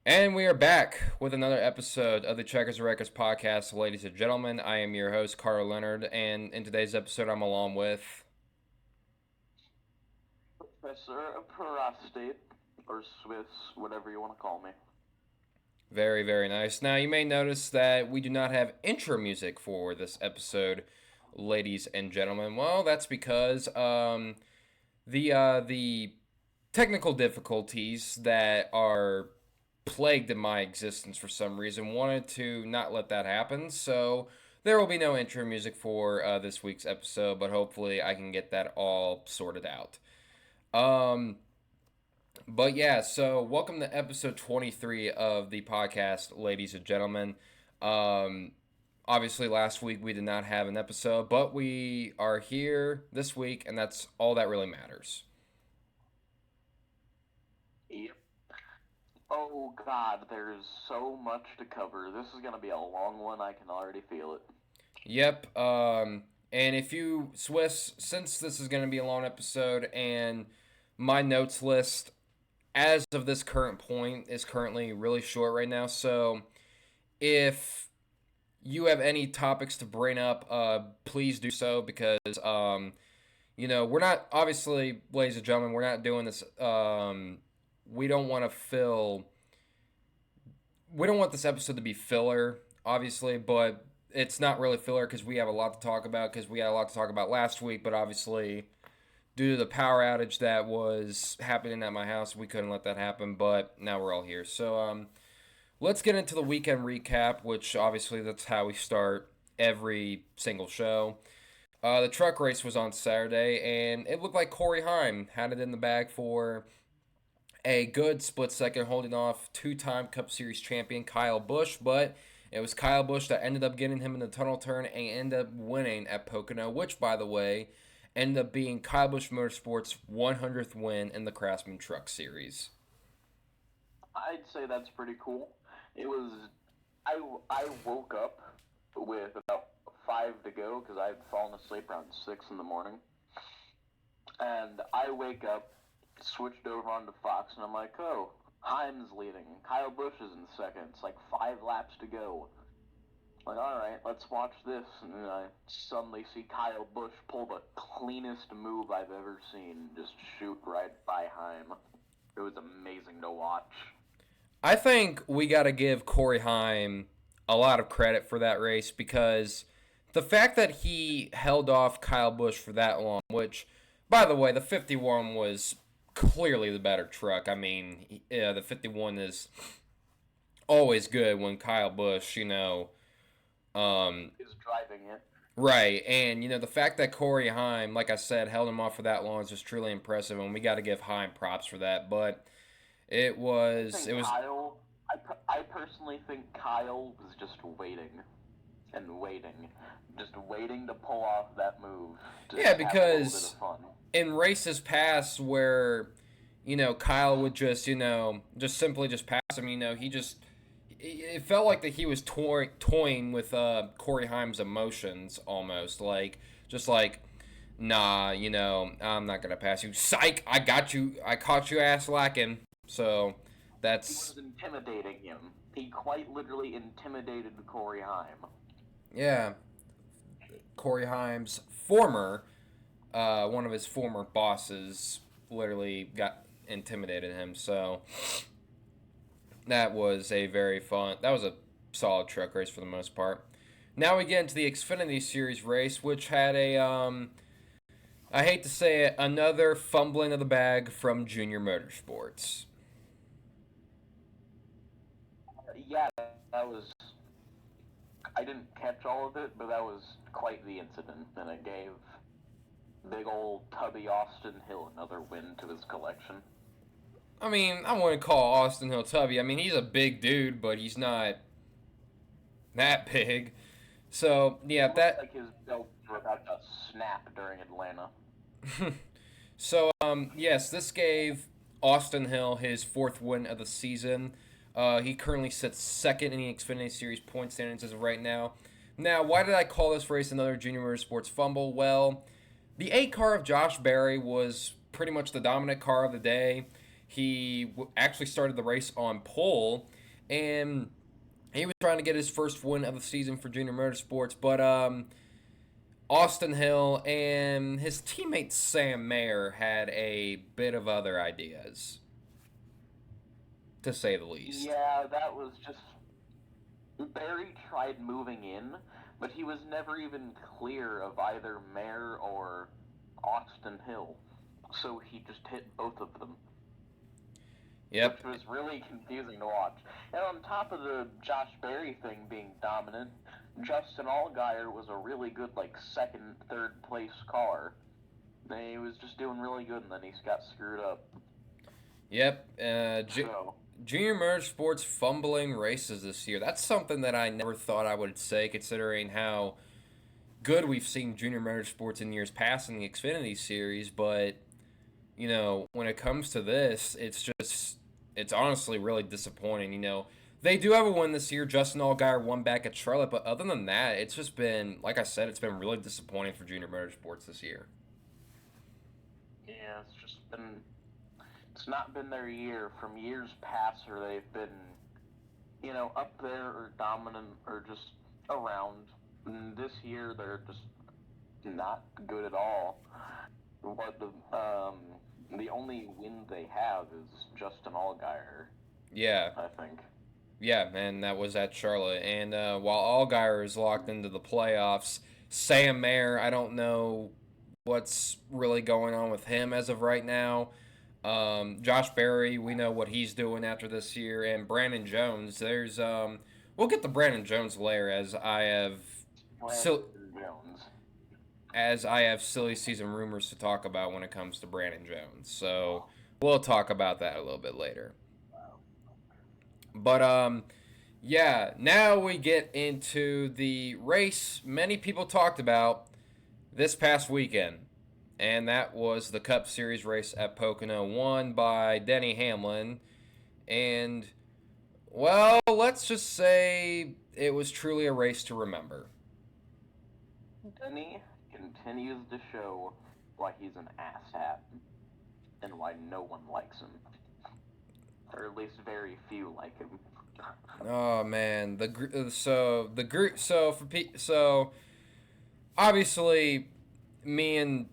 And we are back with another episode of the Checkers and Wreckers podcast, ladies and gentlemen. I am your host, Carl Leonard, and in today's episode, I'm along with. Professor Prostate, or Swiss, whatever you want to call me. Very, very nice. Now, you may notice that we do not have intro music for this episode, ladies and gentlemen. Well, that's because the technical difficulties that are plagued in my existence for some reason wanted to not let that happen. So there will be no intro music for this week's episode, but hopefully I can get that all sorted out. Um, but yeah, so welcome to episode 23 of the podcast, ladies and gentlemen. Um, Obviously, last week we did not have an episode, but we are here this week, and that's all that really matters. Yep. Oh God, there's so much to cover. This is gonna be a long one. I can already feel it. Yep. And if you, Swiss, since this is going to be a long episode, and my notes list as of this current point is currently really short right now, so if you have any topics to bring up, please do so because we're not obviously, ladies and gentlemen, we're not doing this. We don't want to fill. We don't want this episode to be filler, obviously, but it's not really filler because we have a lot to talk about because we had a lot to talk about last week, but obviously due to the power outage that was happening at my house, we couldn't let that happen, but now we're all here. So let's get into the weekend recap, which obviously that's how we start every single show. The truck race was on Saturday, and it looked like Corey Heim had it in the bag for a good split second, holding off two-time Cup Series champion Kyle Busch, but it was Kyle Busch that ended up getting him in the tunnel turn and ended up winning at Pocono, which, by the way, ended up being Kyle Busch Motorsports' 100th win in the Craftsman Truck Series. I'd say that's pretty cool. It was. I woke up with about 5 to go because I had fallen asleep around 6 in the morning, and I wake up, switched over onto Fox, and I'm like, oh, Heim's leading. Kyle Busch is in second. It's like 5 laps to go. Like, alright, let's watch this. And then I suddenly see Kyle Busch pull the cleanest move I've ever seen. Just shoot right by Heim. It was amazing to watch. I think we got to give Corey Heim a lot of credit for that race because the fact that he held off Kyle Busch for that long, which, by the way, the 51 was clearly the better truck. I mean, yeah, the 51 is always good when Kyle Busch, Is driving it. right. And, the fact that Corey Heim, like I said, held him off for that long is just truly impressive, and we got to give Heim props for that. But it I was, think it was, Kyle, I personally think Kyle was just waiting and waiting. Just waiting to pull off that move. To yeah, have a little bit because of fun. in races past where, Kyle would just, just simply just pass him, he just, it felt like that he was toying with Corey Haim's emotions almost. Like, just like, nah, I'm not going to pass you. Psych, I got you. I caught you ass lacking. So He that's, was intimidating him. He quite literally intimidated Corey Heim. yeah, Corey Haim's one of his former bosses literally got intimidated him. So that was a solid truck race for the most part. Now we get into the Xfinity Series race, which had I hate to say it, another fumbling of the bag from Junior Motorsports. Yeah, that was. I didn't catch all of it, but that was quite the incident, and it gave big old Tubby Austin Hill another win to his collection. I mean, I want to call Austin Hill Tubby. I mean, he's a big dude, but he's not that big. So, It yeah, looked that. like his belts were about to snap during Atlanta. So, yes, this gave Austin Hill his fourth win of the season. He currently sits second in the Xfinity Series point standings as of right now. Now, why did I call this race another Junior Motorsports fumble? Well, the 8 car of Josh Berry was pretty much the dominant car of the day. He actually started the race on pole, and he was trying to get his first win of the season for Junior Motorsports, but Austin Hill and his teammate Sam Mayer had a bit of other ideas, to say the least. Yeah, that was just... Barry tried moving in, but he was never even clear of either Mayer or Austin Hill. So he just hit both of them. Yep. Which was really confusing to watch. And on top of the Josh Berry thing being dominant, Justin Allgaier was a really good, second, third place car. He was just doing really good, and then he got screwed up. Yep. Junior Motorsports fumbling races this year. That's something that I never thought I would say, considering how good we've seen Junior Motorsports in years past in the Xfinity Series. But, when it comes to this, it's honestly really disappointing. They do have a win this year. Justin Allgaier won back at Charlotte. But other than that, it's just been, like I said, it's been really disappointing for Junior Motorsports this year. Yeah, it's not been their year from years past where they've been, up there or dominant or just around. And this year they're just not good at all. But the only win they have is Justin Allgaier. Yeah. I think. Yeah, and that was at Charlotte. And while Allgaier is locked into the playoffs, Sam Mayer, I don't know what's really going on with him as of right now. Josh Berry, we know what he's doing after this year, and Brandon Jones. We'll get to Brandon Jones later, as I have silly season rumors to talk about when it comes to Brandon Jones. So we'll talk about that a little bit later. But yeah, now we get into the race many people talked about this past weekend. And that was the Cup Series race at Pocono, won by Denny Hamlin. And, well, let's just say it was truly a race to remember. Denny continues to show why he's an asshat and why no one likes him. Or at least very few like him. Oh man, so obviously me and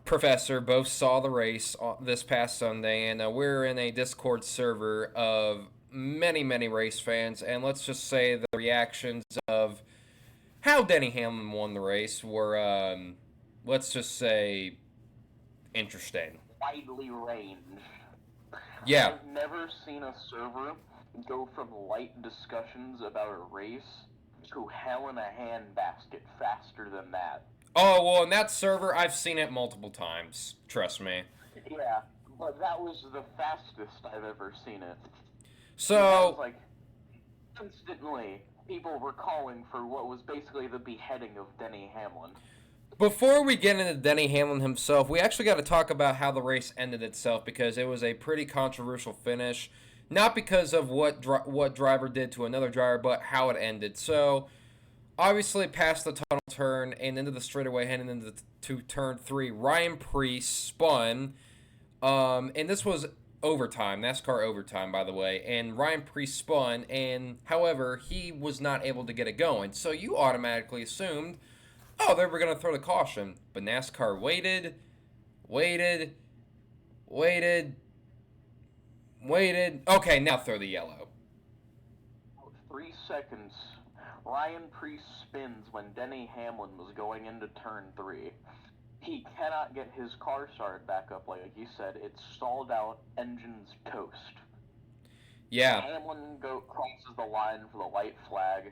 Professor both saw the race this past Sunday, and we're in a Discord server of many race fans, and let's just say the reactions of how Denny Hamlin won the race were let's just say interesting. Widely ranged. Yeah. I've never seen a server go from light discussions about a race to hell in a handbasket faster than that. Oh, well, in that server, I've seen it multiple times. Trust me. Yeah, but that was the fastest I've ever seen it. So, instantly, people were calling for what was basically the beheading of Denny Hamlin. Before we get into Denny Hamlin himself, we actually got to talk about how the race ended itself, because it was a pretty controversial finish. Not because of what driver did to another driver, but how it ended. So, obviously, past the tunnel turn and into the straightaway heading into turn 3, Ryan Preece spun. And this was overtime, NASCAR overtime, by the way. And Ryan Preece spun, and however, he was not able to get it going. So you automatically assumed, oh, they were going to throw the caution. But NASCAR waited. Okay, now throw the yellow. 3 seconds. Ryan Preece spins when Denny Hamlin was going into turn 3. He cannot get his car started back up, like you said. It's stalled out, engines toast. Yeah. Hamlin crosses the line for the white flag,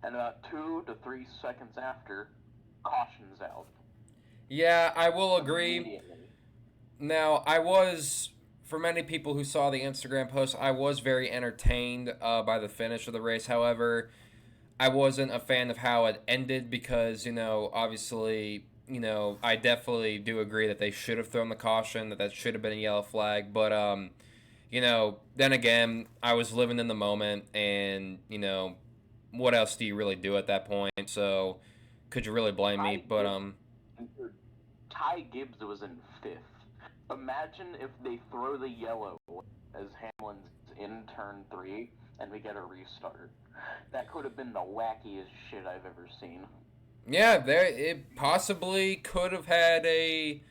and about 2 to 3 seconds after, caution's out. Yeah, I will agree. Now, for many people who saw the Instagram post, I was very entertained by the finish of the race. However, I wasn't a fan of how it ended because, obviously, I definitely do agree that they should have thrown the caution, that should have been a yellow flag. But, then again, I was living in the moment, and, what else do you really do at that point? So, could you really blame me? But, Ty Gibbs was in 5th. Imagine if they throw the yellow as Hamlin's in turn 3 and we get a restart. That could have been the wackiest shit I've ever seen. Yeah, it possibly could have had a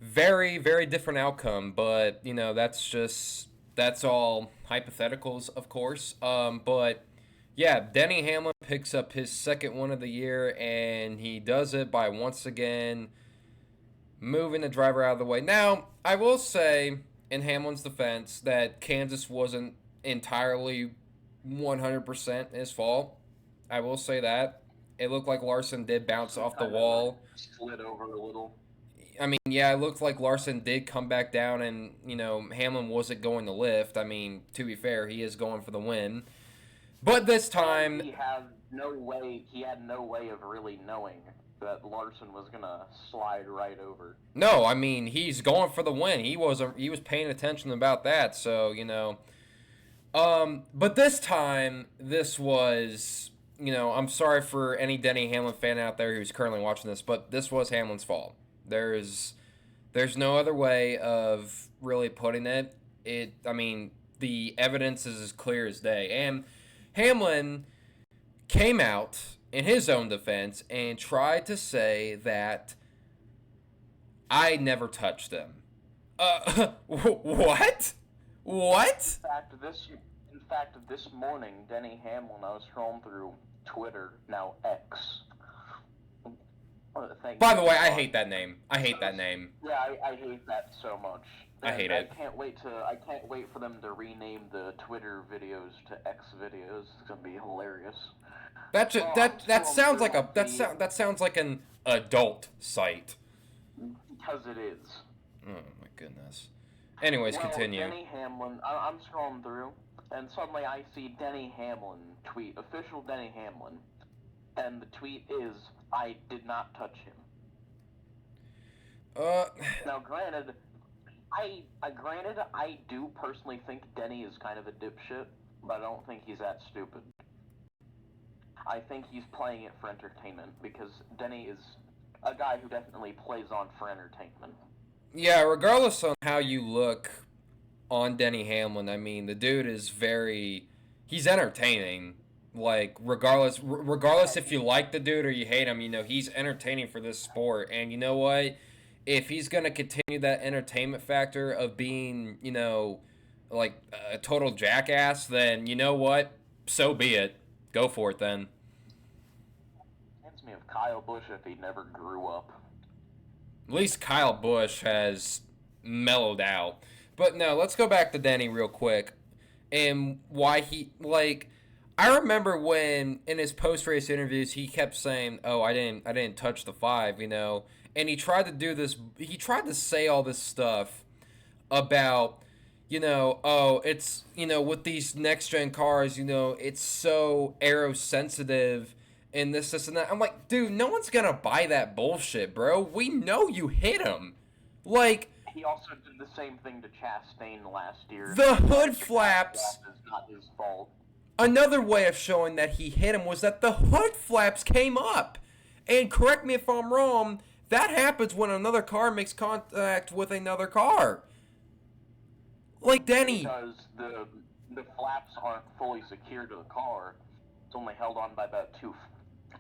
very, very different outcome, but that's all hypotheticals, of course. But yeah, Denny Hamlin picks up his second one of the year, and he does it by once again moving the driver out of the way. Now, I will say, in Hamlin's defense, that Kansas wasn't entirely 100% his fault. I will say that. It looked like Larson did bounce off the wall. Slid over a little. I mean, yeah, it looked like Larson did come back down, and, Hamlin wasn't going to lift. I mean, to be fair, he is going for the win. But this time... He had no way of really knowing that Larson was going to slide right over. No, I mean, he's going for the win. He was paying attention about that, so, But this time, this was... I'm sorry for any Denny Hamlin fan out there who's currently watching this, but this was Hamlin's fault. There's no other way of really putting it. The evidence is as clear as day. And Hamlin came out in his own defense and tried to say that I never touched him. What? What? In fact, this morning, Denny Hamlin, I was scrolling through Twitter, now X. By the way, I hate that name. I hate that name. Yeah, I hate that so much. I hate it. I can't wait for them to rename the Twitter videos to X videos. It's gonna be hilarious. That sounds like an adult site. Because it is. Oh my goodness. Anyways, continue. Denny Hamlin. I'm scrolling through, and suddenly I see Denny Hamlin tweet, official Denny Hamlin, and the tweet is, "I did not touch him." Now, granted, I do personally think Denny is kind of a dipshit, but I don't think he's that stupid. I think he's playing it for entertainment, because Denny is a guy who definitely plays on for entertainment. Yeah, regardless on how you look on Denny Hamlin, I mean, the dude is he's entertaining. Like, regardless if you like the dude or you hate him, he's entertaining for this sport. And you know what? If he's going to continue that entertainment factor of being, like a total jackass, then you know what? So be it. Go for it then. Reminds me of Kyle Busch if he never grew up. At least Kyle Busch has mellowed out. But no, let's go back to Denny real quick. And why I remember when in his post-race interviews he kept saying, "Oh, I didn't touch the 5," and he tried to say all this stuff about, oh, it's, with these next gen cars, it's so aerosensitive and this and that. I'm like, dude, no one's gonna buy that bullshit, bro. We know you hit him. Like, he also did the same thing to Chastain last year. The hood flaps is not his fault. Another way of showing that he hit him was that the hood flaps came up. And correct me if I'm wrong, that happens when another car makes contact with another car. Like, Denny. Because the flaps aren't fully secured to the car. It's only held on by about 2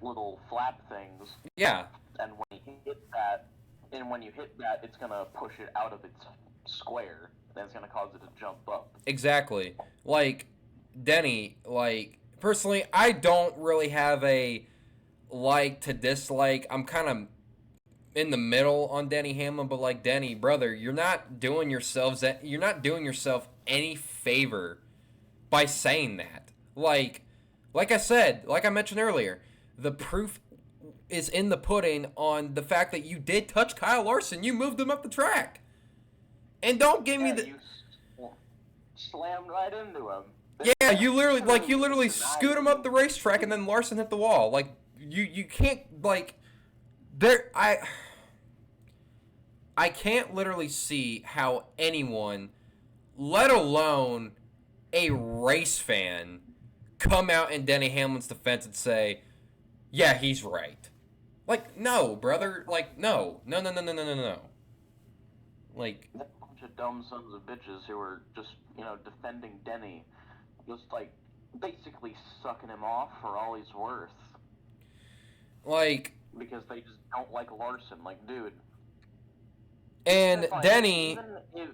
little flap things. Yeah. And when you hit that, it's going to push it out of its square. Then it's going to cause it to jump up. Exactly. Like, Denny, personally, I don't really have a like to dislike. I'm kind of in the middle on Denny Hamlin, but Denny, brother, you're not doing yourself any favor by saying that. Like I said, like I mentioned earlier, the proof is in the pudding on the fact that you did touch Kyle Larson. You moved him up the track. And don't give me the... You slammed right into him. Yeah, you literally scoot him up the racetrack and then Larson hit the wall. You can't, I can't literally see how anyone, let alone a race fan, come out in Denny Hamlin's defense and say, yeah, he's right. No, brother. No. Like, a bunch of dumb sons of bitches who are just, defending Denny, just like basically sucking him off for all he's worth like, because they just don't like Larson. Like, dude, and Denny, even if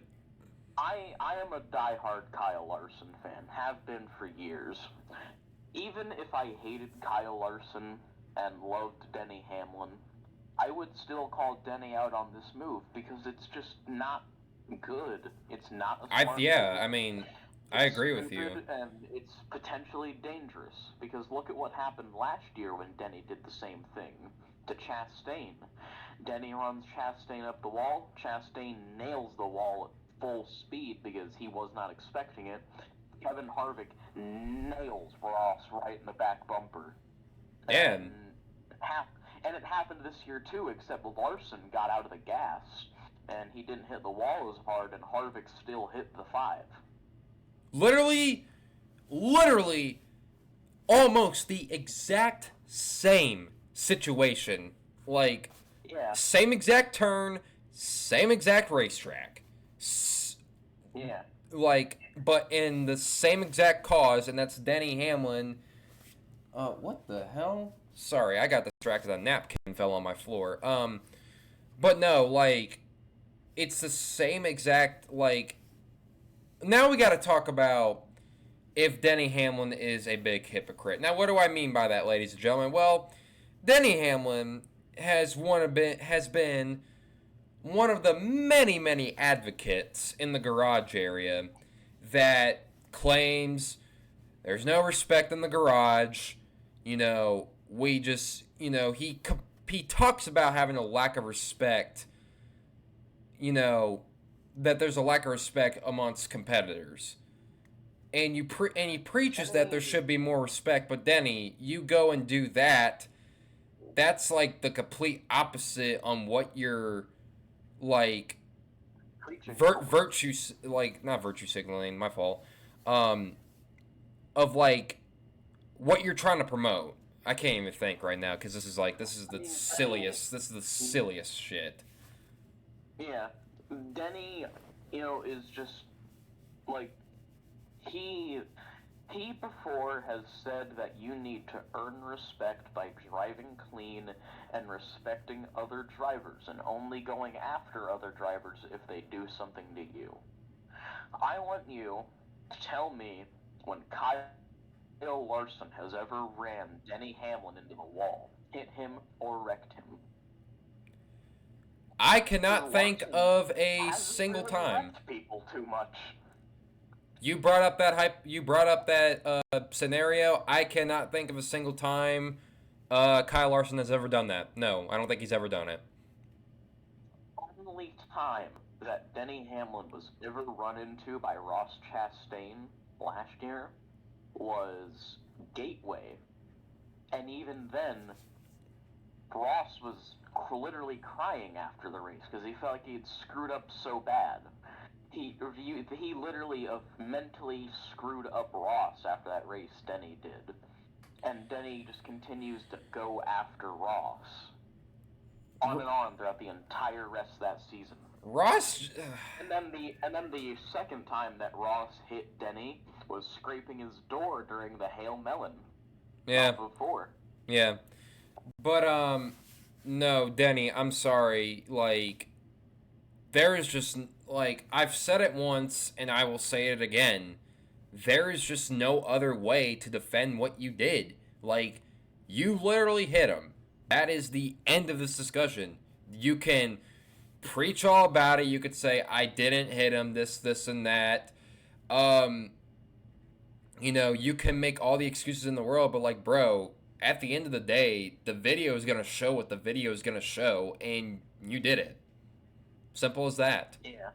I am a diehard Kyle Larson fan, have been for years. Even if I hated Kyle Larson and loved Denny Hamlin, I would still call Denny out on this move because it's just not good. It's not a smart yeah, move. I mean, I It's agree with you. stupid and it's potentially dangerous because look at what happened last year when Denny did the same thing to Chastain. Denny runs Chastain up the wall. Chastain nails the wall at full speed because he was not expecting it. Kevin Harvick nails Ross right in the back bumper. And And it happened this year too, except Larson got out of the gas and he didn't hit the wall as hard, and Harvick still hit the 5. literally, almost the exact same situation. Like, Yeah. same exact turn, same exact racetrack. Yeah. Like, but in the same exact cause, and that's Denny Hamlin. What the hell? Sorry, I got distracted. A napkin fell on my floor. But no, like, it's the same exact, like, now we got to talk about if Denny Hamlin is a big hypocrite. Now, what do I mean by that, ladies and gentlemen? Well, Denny Hamlin has been one of the many advocates in the garage area that claims there's no respect in the garage. We just, he talks about having a lack of respect, that there's a lack of respect amongst competitors. And he preaches that there should be more respect, but Denny, you go and do that. That's like the complete opposite on what you're like virtue, like, not virtue signaling, my fault, of like what you're trying to promote. I can't even think right now because this is the silliest shit. Yeah. Denny, is just like he he before has said that you need to earn respect by driving clean and respecting other drivers and only going after other drivers if they do something to you. I want you to tell me when Kyle Larson has ever ran Denny Hamlin into the wall, hit him, or wrecked him. I cannot think Larson of a hasn't single really time. wrecked people too much. You brought up that hype. You brought up that scenario. I cannot think of a single time Kyle Larson has ever done that. No, I don't think he's ever done it. Only time that Denny Hamlin was ever run into by Ross Chastain last year was Gateway. And even then, Ross was literally crying after the race because he felt like he had screwed up so bad. He literally mentally screwed up Ross after that race, Denny did. And Denny just continues to go after Ross. On and on throughout the entire rest of that season. Ross. And then the second time that Ross hit Denny was scraping his door during the Hail Melon. Yeah. Before. Yeah. But no, Denny, I'm sorry. Like, there is just, like, I've said it once and I will say it again. There is just no other way to defend what you did. Like, you literally hit him. That is the end of this discussion. You can preach all about it. You could say, I didn't hit him, this, and that. You can make all the excuses in the world, but, like, bro, at the end of the day, the video is going to show what the video is going to show, and you did it. Simple as that. Yeah.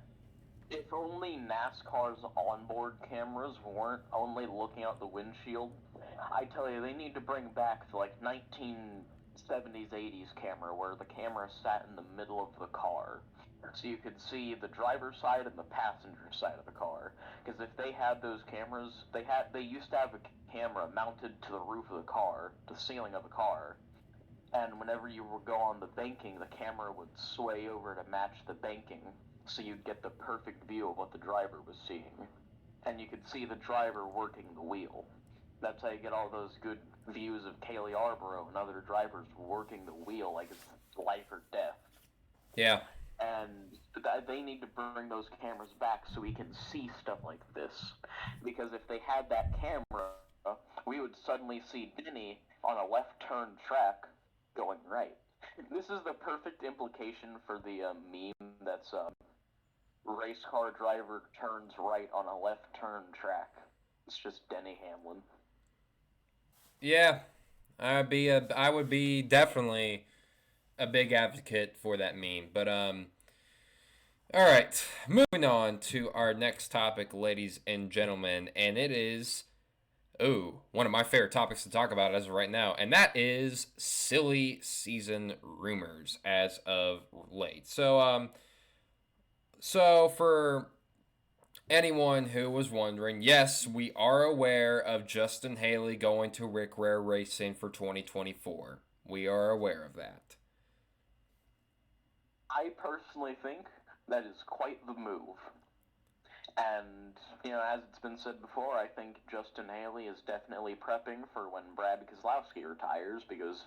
If only NASCAR's onboard cameras weren't only looking out the windshield, I tell you, they need to bring back the, 1970s, 80s camera where the camera sat in the middle of the car. So you could see the driver's side and the passenger side of the car. Because if they had those cameras, they used to have a camera mounted to the roof of the car, the ceiling of the car. And whenever you would go on the banking, the camera would sway over to match the banking. so you'd get the perfect view of what the driver was seeing. And you could see the driver working the wheel. That's how you get all those good views of Kaylee Arborough and other drivers working the wheel like it's life or death. Yeah. And they need to bring those cameras back so we can see stuff like this. Because if they had that camera, we would suddenly see Denny on a left turn track going right. This is the perfect implication for the meme that's race car driver turns right on a left turn track. It's just Denny Hamlin. Yeah. I would be definitely a big advocate for that meme. But all right, moving on to our next topic, ladies and gentlemen, and it is one of my favorite topics to talk about as of right now, and that is silly season rumors as of late. So for anyone who was wondering, yes, we are aware of Justin Haley going to Rick Rare Racing for 2024. We are aware of that. I personally think that is quite the move. And, as it's been said before, I think Justin Haley is definitely prepping for when Brad Keselowski retires, because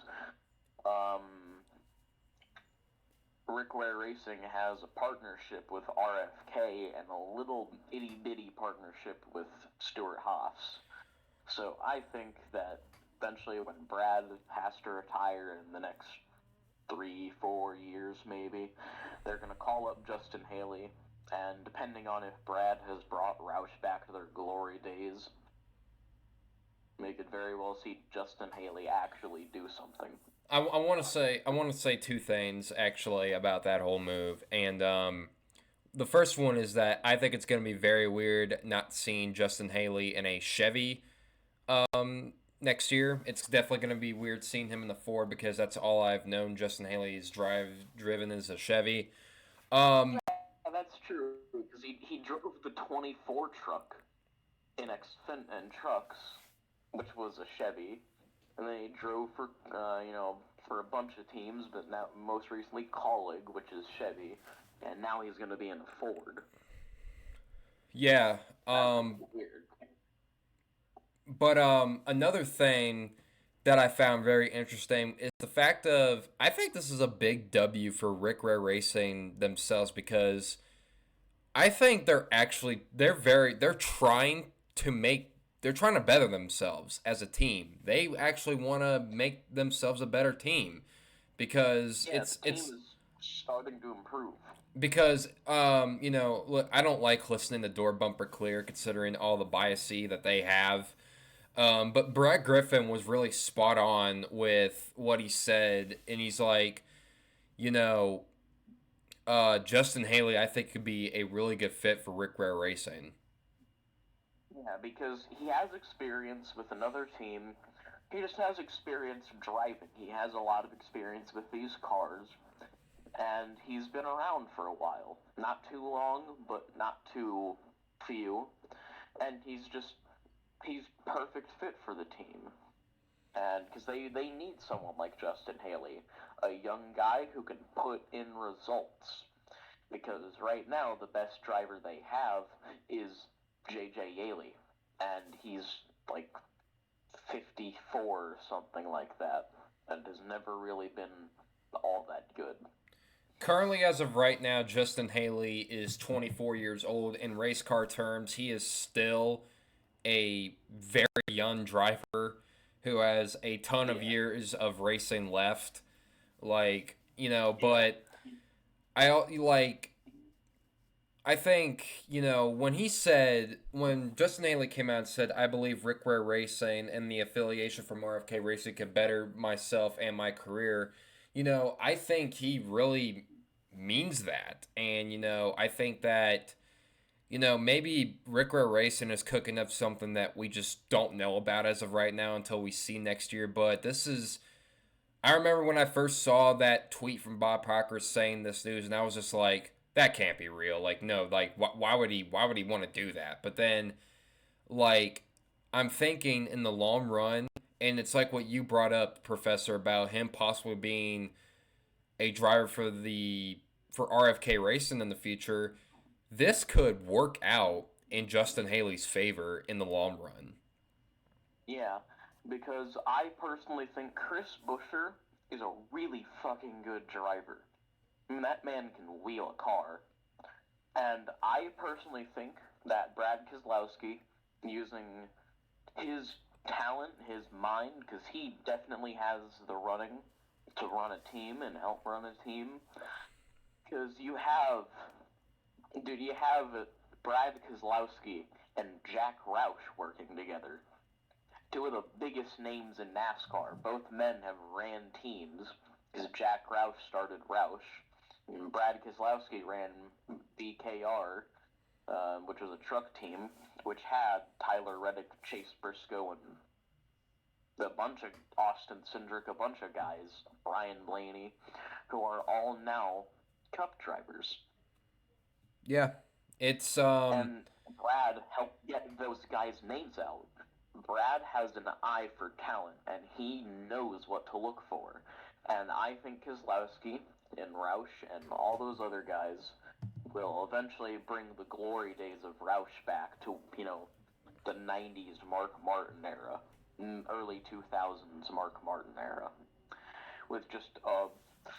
Rick Ware Racing has a partnership with RFK and a little itty-bitty partnership with Stuart Haas. So I think that eventually when Brad has to retire in the next 3-4 years maybe, they're going to call up Justin Haley, and depending on if Brad has brought Roush back to their glory days, they could very well see Justin Haley actually do something. I want to say two things actually about that whole move, and the first one is that I think it's going to be very weird not seeing Justin Haley in a Chevy next year. It's definitely going to be weird seeing him in the Ford because that's all I've known Justin Haley's driven is a Chevy. Yeah, that's true, because he drove the 24 truck in Xfinity Trucks, which was a Chevy, and then he drove for for a bunch of teams, but now most recently Colleague, which is Chevy, and now he's going to be in a Ford. Yeah. Weird. But another thing that I found very interesting is the fact of I think this is a big W for Rick Rare Racing themselves because I think they're trying to better themselves as a team. They actually want to make themselves a better team because the team is starting to improve. Because look, I don't like listening to Door Bumper Clear considering all the biasy that they have. But Brett Griffin was really spot on with what he said, and he's like, Justin Haley, I think could be a really good fit for Rick Rare Racing. Yeah, because he has experience with another team. He just has experience driving. He has a lot of experience with these cars, and he's been around for a while. Not too long, but not too few. And he's perfect fit for the team. And because they need someone like Justin Haley, a young guy who can put in results. Because right now, the best driver they have is J.J. Yaley, and he's like 54 or something like that, and has never really been all that good. Currently, as of right now, Justin Haley is 24 years old. In race car terms, he is still a very young driver who has a ton of years of racing left. But I think, when Justin Haley came out and said, I believe Rick Ware Racing and the affiliation from RFK Racing could better myself and my career, I think he really means that. And, I think that, maybe Rick Ware Racing is cooking up something that we just don't know about as of right now until we see next year. But I remember when I first saw that tweet from Bob Proctor saying this news, and I was just like, that can't be real. Like, no, like, why would he want to do that? But then, like, I'm thinking in the long run, and it's like what you brought up, Professor, about him possibly being a driver for for RFK Racing in the future, this could work out in Justin Haley's favor in the long run. Yeah, because I personally think Chris Buescher is a really fucking good driver. I mean, that man can wheel a car. And I personally think that Brad Keselowski, using his talent, his mind, because he definitely has the running to run a team and help run a team. Because you have Brad Keselowski and Jack Roush working together. Two of the biggest names in NASCAR. Both men have ran teams, because Jack Roush started Roush. And Brad Keselowski ran BKR, which was a truck team, which had Tyler Reddick, Chase Briscoe, and a bunch of Austin Cindric, a bunch of guys, Brian Blaney, who are all now Cup drivers. Yeah, it's And Brad helped get those guys' names out. Brad has an eye for talent, and he knows what to look for. And I think Keselowski and Roush and all those other guys will eventually bring the glory days of Roush back to, the 90s Mark Martin era, early 2000s Mark Martin era, with just a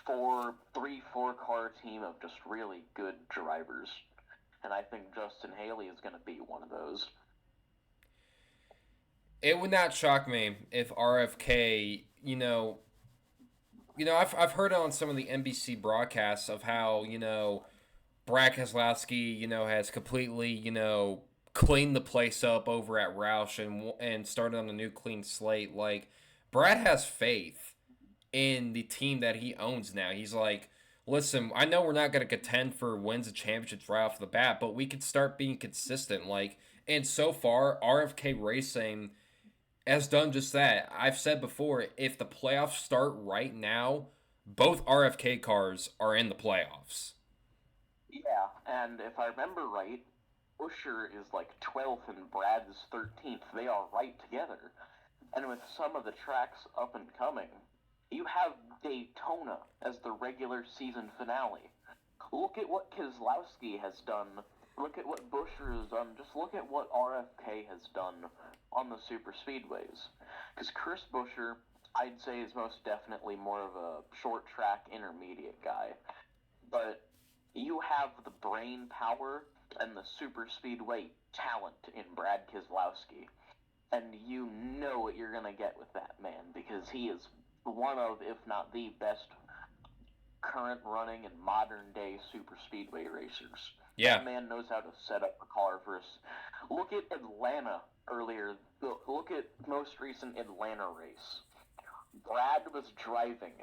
4 car team of just really good drivers. And I think Justin Haley is going to be one of those. It would not shock me if RFK, I've heard on some of the NBC broadcasts of how, Brad Keselowski, has completely, cleaned the place up over at Roush and started on a new clean slate. Like, Brad has faith in the team that he owns now. He's like, listen, I know we're not going to contend for wins and championships right off the bat, but we could start being consistent. And so far, RFK Racing has done just that. I've said before, if the playoffs start right now, both RFK cars are in the playoffs. Yeah, and if I remember right, Buescher is like 12th and Brad is 13th. They are right together. And with some of the tracks up and coming, you have Daytona as the regular season finale. Look at what Keselowski has done. Look at what Buescher has done. Just look at what RFK has done on the super speedways. Because Chris Buescher, I'd say, is most definitely more of a short track intermediate guy. But you have the brain power and the super speedway talent in Brad Keselowski. And you know what you're going to get with that man, because he is one of, if not the best current running and modern day super speedway racers. Yeah. That man knows how to set up a car for us. Look at Atlanta earlier. Look at most recent Atlanta race. Brad was driving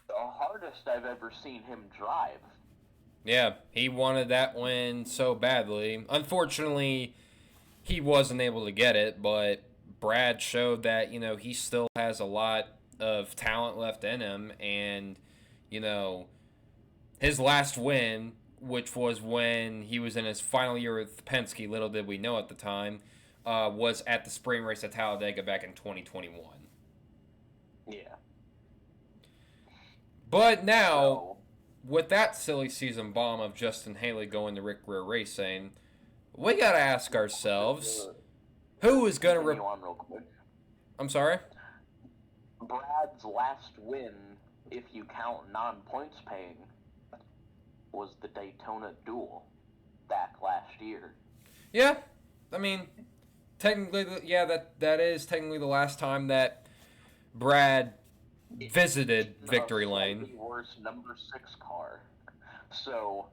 the hardest I've ever seen him drive. Yeah, he wanted that win so badly. Unfortunately, he wasn't able to get it, but Brad showed that, he still has a lot of talent left in him. And, his last win, which was when he was in his final year with Penske, little did we know at the time, was at the spring race at Talladega back in 2021. Yeah. But now, with that silly season bomb of Justin Haley going to Rick Greer Racing, we got to ask ourselves, who is going to... on real quick. I'm sorry? Brad's last win, if you count non-points paying, was the Daytona Duel back last year. Yeah, I mean, technically, that is technically the last time that Brad visited Victory Lane. The worst number 6 car. So,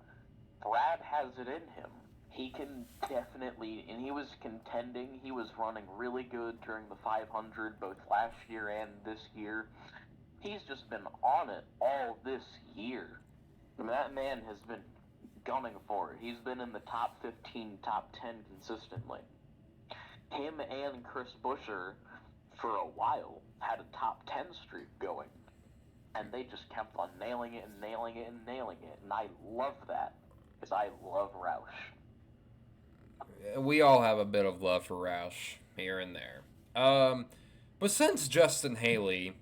Brad has it in him. He can definitely, and he was contending, he was running really good during the 500, both last year and this year. He's just been on it all this year. I mean, that man has been gunning for it. He's been in the top 15, top 10 consistently. Him and Chris Buescher, for a while, had a top 10 streak going. And they just kept on nailing it and nailing it and nailing it. And I love that, because I love Roush. We all have a bit of love for Roush here and there. But since Justin Haley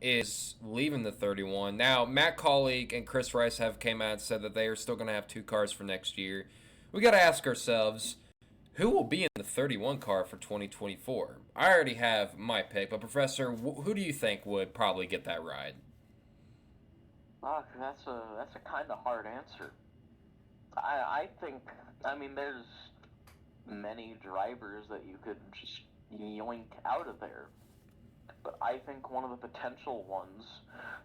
is leaving the 31. Now, Matt Colleague and Chris Rice have came out and said that they are still going to have 2 cars for next year. We got to ask ourselves, who will be in the 31 car for 2024? I already have my pick, but Professor, who do you think would probably get that ride? That's a kind of hard answer. I think, I mean, there's many drivers that you could just yoink out of there. But I think one of the potential ones,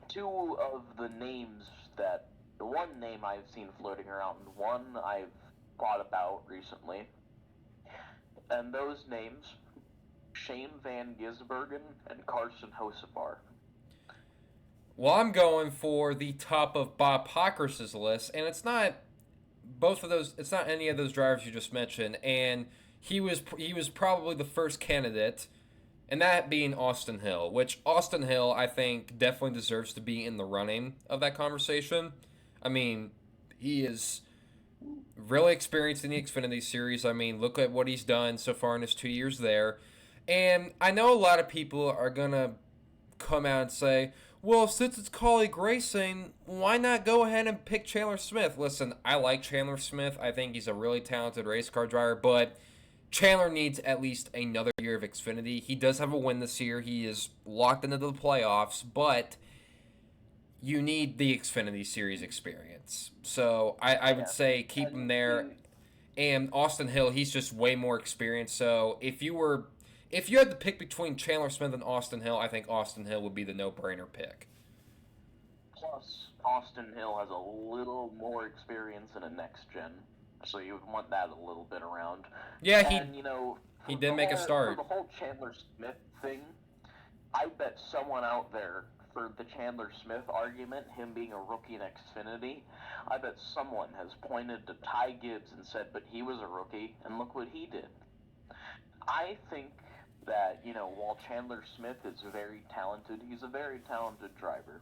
2 of the names that, the one name I've seen floating around, one I've thought about recently, and those names, Shane Van Gisbergen and Carson Hocevar. Well, I'm going for the top of Bob Pockrass's list, and it's not both of those. It's not any of those drivers you just mentioned, and he was probably the first candidate, and that being Austin Hill, which Austin Hill I think definitely deserves to be in the running of that conversation. I mean, he is really experienced in the Xfinity Series. I mean, look at what he's done so far in his 2 years there, and I know a lot of people are gonna come out and say, well, since it's colleague racing, why not go ahead and pick Chandler Smith? Listen, I like Chandler Smith. I think he's a really talented race car driver, but Chandler needs at least another year of Xfinity. He does have a win this year. He is locked into the playoffs, but you need the Xfinity Series experience. So I would say keep him there. And Austin Hill, he's just way more experienced. So if you had to pick between Chandler Smith and Austin Hill, I think Austin Hill would be the no-brainer pick. Plus, Austin Hill has a little more experience in a next gen, so you would want that a little bit around. Yeah, he did make a start. For the whole Chandler Smith thing, I bet someone out there, for the Chandler Smith argument, him being a rookie in Xfinity, I bet someone has pointed to Ty Gibbs and said, but he was a rookie, and look what he did. I think that, while Chandler Smith is very talented, he's a very talented driver.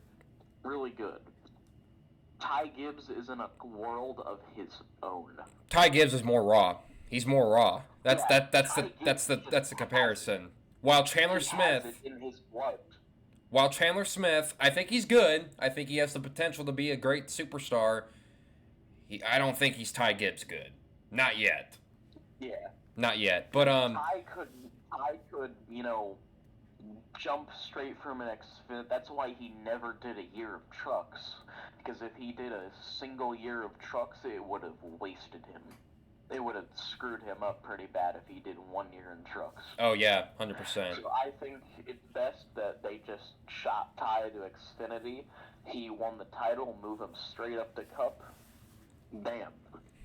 Really good. Ty Gibbs is in a world of his own. Ty Gibbs is more raw. He's more raw. That's the comparison. While Chandler Smith in his blood. While Chandler Smith, I think he's good. I think he has the potential to be a great superstar. I don't think he's Ty Gibbs good. Not yet. Yeah. Not yet. But I could, jump straight from an Xfinity. That's why he never did a year of trucks. Because if he did a single year of trucks, it would have wasted him. It would have screwed him up pretty bad if he did 1 year in trucks. Oh yeah, 100%. So I think it's best that they just shot Ty to Xfinity. He won the title, move him straight up to Cup. Bam.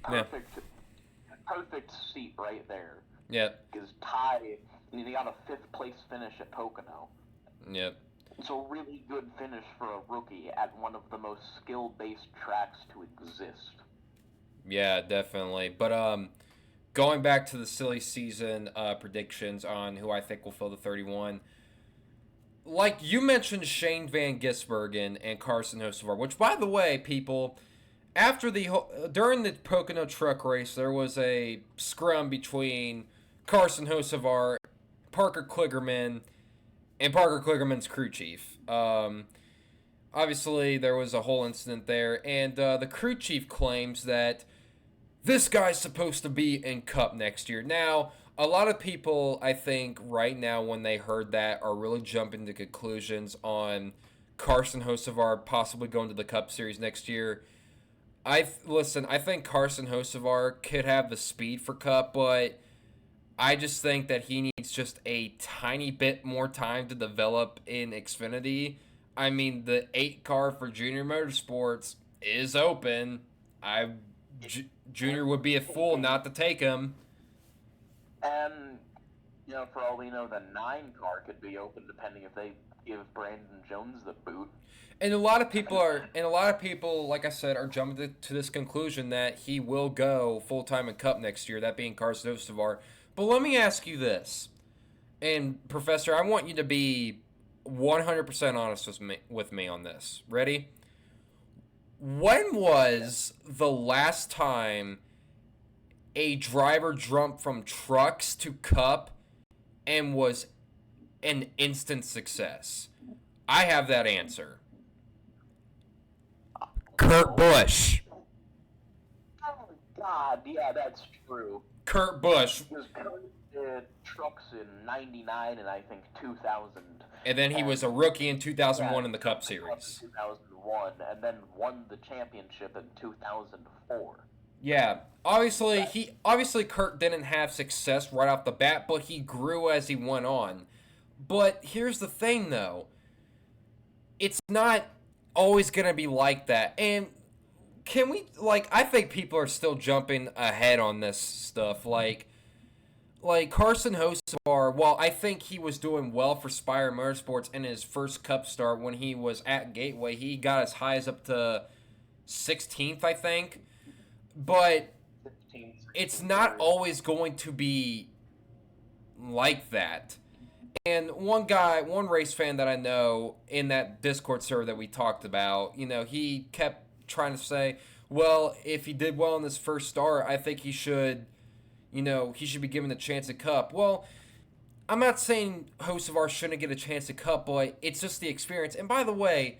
Perfect seat right there. Yeah. Because Ty, he got a 5th place finish at Pocono. Yep. It's a really good finish for a rookie at one of the most skill-based tracks to exist. Yeah, definitely. But going back to the silly season predictions on who I think will fill the 31, like you mentioned Shane Van Gisbergen and Carson Hocevar, which, by the way, people, during the Pocono truck race, there was a scrum between Carson Hocevar, Parker Kligerman, and Parker Kligerman's crew chief. Obviously, there was a whole incident there, and the crew chief claims that this guy's supposed to be in Cup next year. Now, a lot of people, I think, right now, when they heard that, are really jumping to conclusions on Carson Hocevar possibly going to the Cup Series next year. I think Carson Hocevar could have the speed for Cup, but I just think that he needs just a tiny bit more time to develop in Xfinity. I mean, the 8 car for Junior Motorsports is open. Junior would be a fool not to take him. And, for all we know, the 9 car could be open depending if they give Brandon Jones the boot. And a lot of people, like I said, are jumping to this conclusion that he will go full-time in Cup next year, that being Carson Hocevar. But let me ask you this, and Professor, I want you to be 100% honest with me on this. Ready? When was the last time a driver jumped from trucks to Cup and was an instant success? I have that answer. Kurt Busch. Oh, God, yeah, that's true. Kurt Busch. Because Kurt did trucks in 99 and I think 2000. And then he was a rookie in 2001 in the Cup Series. In 2001, and then won the championship in 2004. Yeah, obviously Kurt didn't have success right off the bat, but he grew as he went on. But here's the thing, though. It's not always going to be like that. And can we, I think people are still jumping ahead on this stuff. Like Carson Hocevar, while I think he was doing well for Spire Motorsports in his first Cup start when he was at Gateway, he got as high as up to 16th, I think. But it's not always going to be like that. And one race fan that I know in that Discord server that we talked about, he kept trying to say, well, if he did well in his first start, I think he should be given the chance at Cup. Well, I'm not saying Hocevar shouldn't get a chance at Cup, but it's just the experience. And by the way,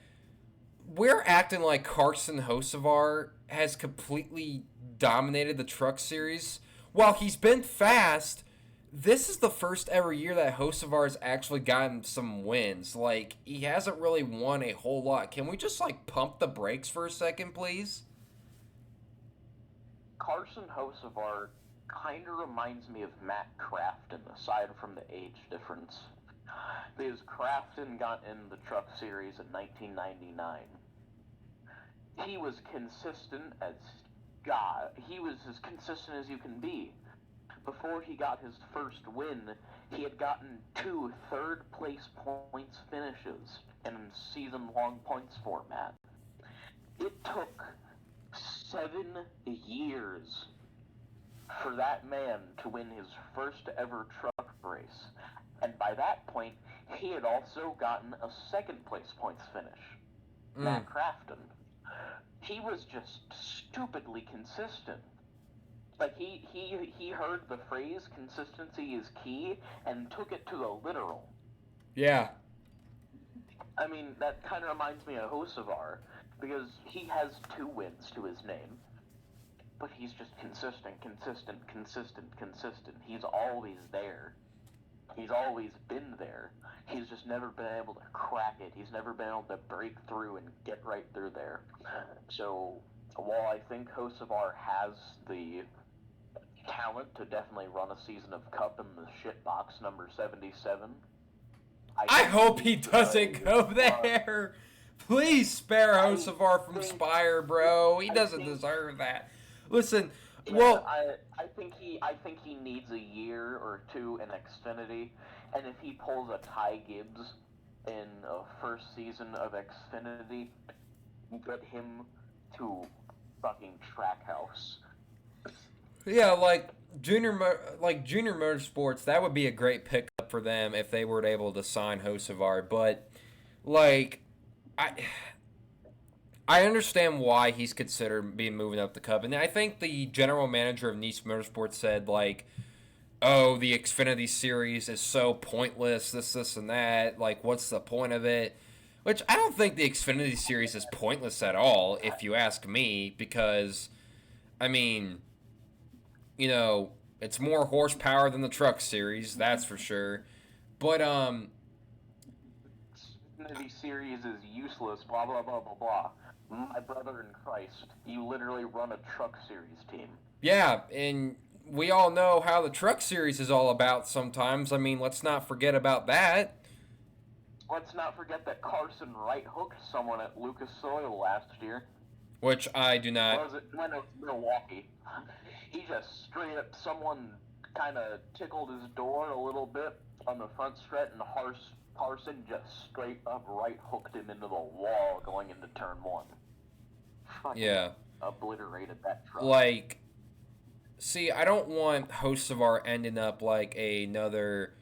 we're acting like Carson Hocevar has completely dominated the Truck Series. While he's been fast, this is the first ever year that Hocevar has actually gotten some wins. He hasn't really won a whole lot. Can we just, pump the brakes for a second, please? Carson Hocevar kind of reminds me of Matt Crafton, aside from the age difference. Because Crafton got in the Truck Series in 1999. He was consistent as God. He was as consistent as you can be. Before he got his first win, he had gotten 2 third-place points finishes in season-long points format. It took 7 years for that man to win his first ever truck race. And by that point, he had also gotten a second-place points finish. Matt Crafton. He was just stupidly consistent. He heard the phrase consistency is key and took it to the literal. Yeah. I mean, that kind of reminds me of Hocevar, because he has 2 wins to his name, but he's just consistent. He's always there. He's always been there. He's just never been able to crack it. He's never been able to break through and get right through there. So, while I think Hocevar has the talent to definitely run a season of Cup in the shitbox number 77, I hope he doesn't go there. Please spare Hocevar from Spire, bro. He doesn't deserve that. Listen, well, I think he needs a year or 2 in Xfinity, and if he pulls a Ty Gibbs in a first season of Xfinity, get him to fucking Trackhouse. Yeah, Junior Motorsports, that would be a great pickup for them if they were able to sign Hocevar. But I understand why he's considered being moving up the Cup, and I think the general manager of Nice Motorsports said oh, the Xfinity Series is so pointless, this, and that. What's the point of it? Which I don't think the Xfinity Series is pointless at all, if you ask me, because, I mean, it's more horsepower than the Truck Series, that's for sure. But, Xfinity Series is useless, blah, blah, blah, blah, blah. My brother in Christ, you literally run a Truck Series team. Yeah, and we all know how the Truck Series is all about sometimes. I mean, let's not forget about that. Let's not forget that Carson right-hooked someone at Lucas Oil last year. Which I do not... Or was it when it was Milwaukee? He just straight up, someone kind of tickled his door a little bit on the front stretch, and Carson just straight up right-hooked him into the wall going into turn 1. Fucking yeah. Obliterated that truck. See, I don't want Hocevar ending up like another...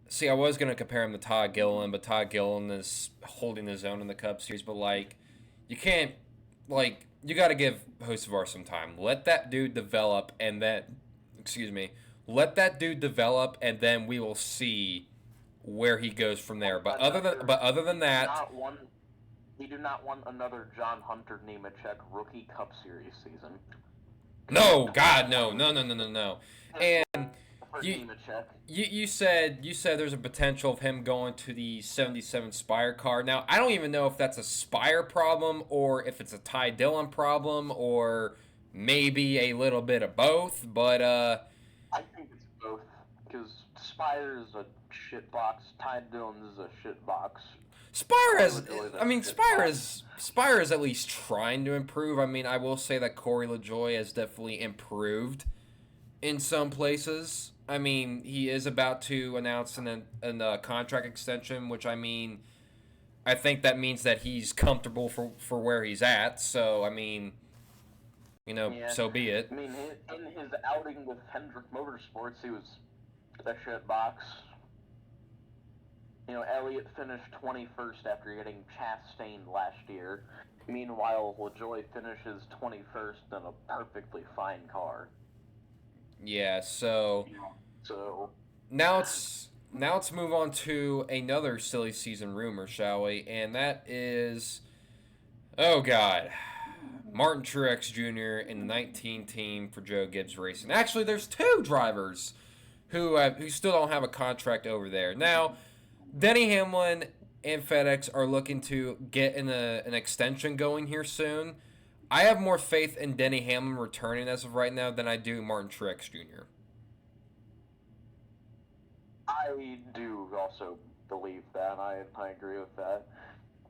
See, I was going to compare him to Todd Gilliland, but Todd Gilliland is holding his own in the Cup Series. But, you can't... you got to give Hocevar some time. Let that dude develop, and then... Excuse me. Let that dude develop, and then we will see where he goes from there. But Another, other than that, we do not want another John Hunter Nemechek rookie Cup Series season. no, God, no. And you, Nemechek. you said there's a potential of him going to the 77 Spire car. Now, I don't even know if that's a Spire problem or if it's a Ty Dillon problem or maybe a little bit of both, but I think it's both, because Spire is a shitbox, Ty Dillon is a shitbox. Spire is at least trying to improve. I mean, I will say that Corey LaJoie has definitely improved in some places. I mean, he is about to announce a contract extension, which I mean, I think that means that he's comfortable for where he's at. So, I mean, so be it. I mean, in his outing with Hendrick Motorsports, he was a shitbox. Elliott finished 21st after getting Chastained last year. Meanwhile, LaJoie finishes 21st in a perfectly fine car. Yeah, so now let's move on to another silly season rumor, shall we? And that is, oh God, Martin Truex Jr. in the 19 team for Joe Gibbs Racing. Actually, there's two drivers who still don't have a contract over there. Now, Denny Hamlin and FedEx are looking to get an extension going here soon. I have more faith in Denny Hamlin returning as of right now than I do Martin Truex Jr. I do also believe that. I agree with that.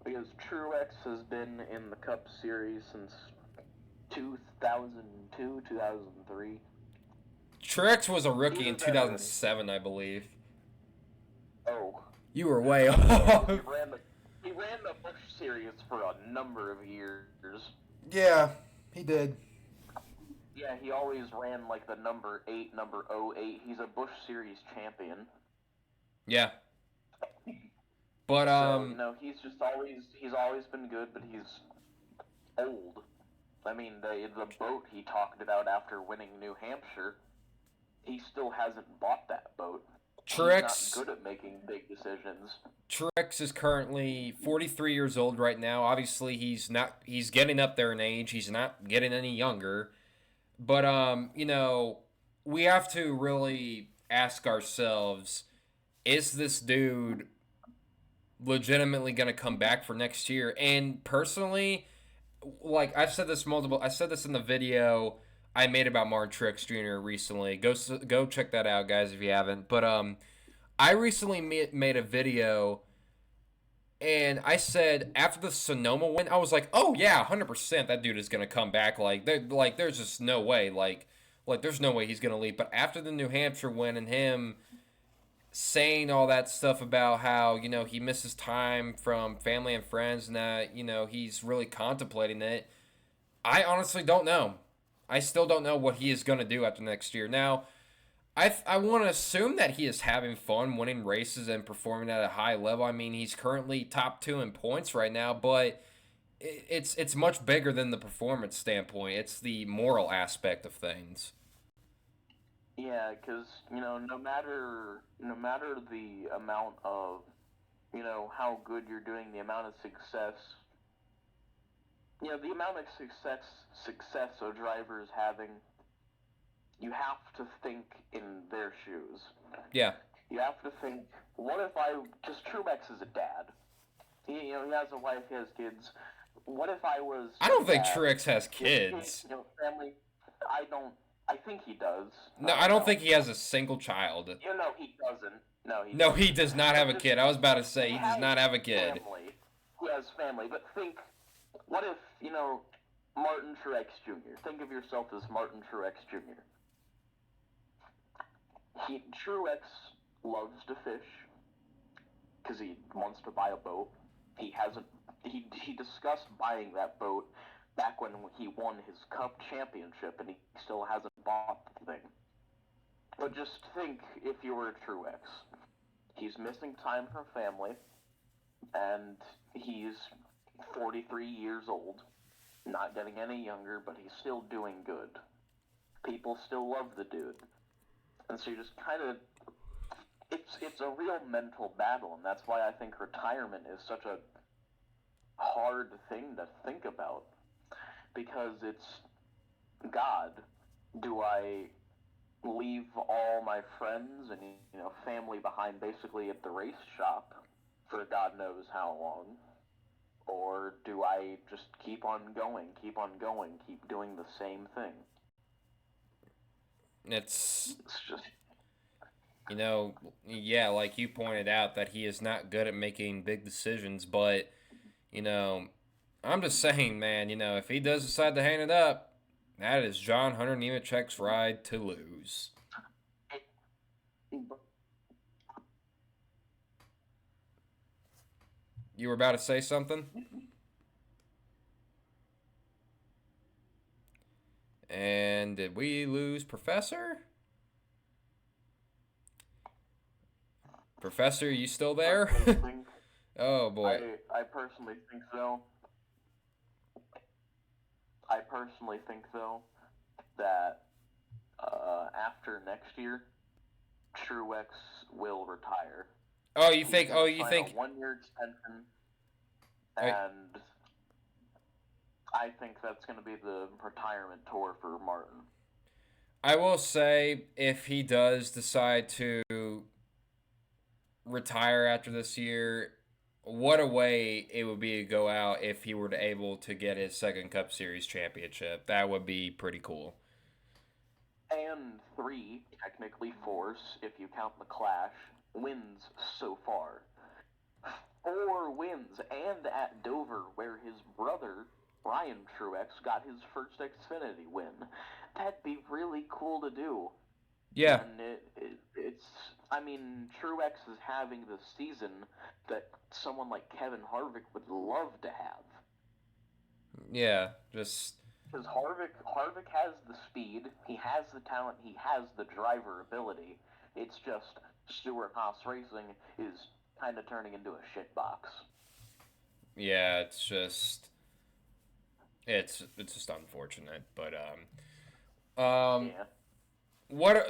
Because Truex has been in the Cup Series since 2002, 2003. Truex was a rookie in 2007, I believe. Oh. You were way off. He ran the Busch Series for a number of years. Yeah, he did. Yeah, he always ran like the number 08. He's a Busch Series champion. Yeah. But he's always been good, but he's old. I mean, the boat he talked about after winning New Hampshire, he still hasn't bought that boat. Truex, he's not good at making big decisions. Truex is currently 43 years old right now. Obviously, he's getting up there in age. He's not getting any younger. But we have to really ask ourselves, is this dude legitimately going to come back for next year? And personally, like I said this in the video I made about Martin Truex Jr. recently. Go check that out, guys, if you haven't. But I recently made a video, and I said after the Sonoma win, I was like, oh yeah, 100% that dude is gonna come back. There's just no way. Like there's no way he's gonna leave. But after the New Hampshire win and him saying all that stuff about how he misses time from family and friends and that he's really contemplating it, I honestly don't know. I still don't know what he is going to do after next year. Now, I want to assume that he is having fun winning races and performing at a high level. I mean, he's currently top 2 in points right now, but it's much bigger than the performance standpoint. It's the moral aspect of things. Yeah, because no matter the amount of how good you're doing, the amount of success. The amount of success a driver is having, you have to think in their shoes. Yeah. You have to think, what if because Truex is a dad. He has a wife, he has kids. What if I was... I don't think Truex has kids. Family, I think he does. No, I don't think he has a single child. He doesn't. No, he does not have a kid. I was about to say, he does not have a kid. He has family, but think... What if, Martin Truex Jr.? Think of yourself as Martin Truex Jr. Truex loves to fish because he wants to buy a boat. He discussed buying that boat back when he won his Cup championship, and he still hasn't bought the thing. But just think if you were Truex. He's missing time from family, and he's 43 years old, not getting any younger, but he's still doing good. People still love the dude. And so you just kind of... it's a real mental battle, and that's why I think retirement is such a hard thing to think about, because it's, God, do I leave all my friends and family behind basically at the race shop for God knows how long, or do I just keep on going, keep doing the same thing? It's just yeah, like you pointed out that he is not good at making big decisions, but I'm just saying, man, if he does decide to hang it up, that is John Hunter Nemechek's ride to lose. You were about to say something? And did we lose Professor? Professor, you still there? Oh, boy. I personally think so. I personally think, though, that after next year, Truex will retire. Oh, you think? A 1-year extension, and I think that's going to be the retirement tour for Martin. I will say, if he does decide to retire after this year, what a way it would be to go out if he were able to get his second Cup Series championship. That would be pretty cool. And 3, technically 4, if you count the Clash, wins so far. 4 wins, and at Dover, where his brother, Ryan Truex, got his first Xfinity win. That'd be really cool to do. Yeah. And Truex is having the season that someone like Kevin Harvick would love to have. Yeah, just... Because Harvick has the speed, he has the talent, he has the driver ability. It's just Stewart-Haas Racing is kind of turning into a shitbox. Yeah, it's just unfortunate, but yeah.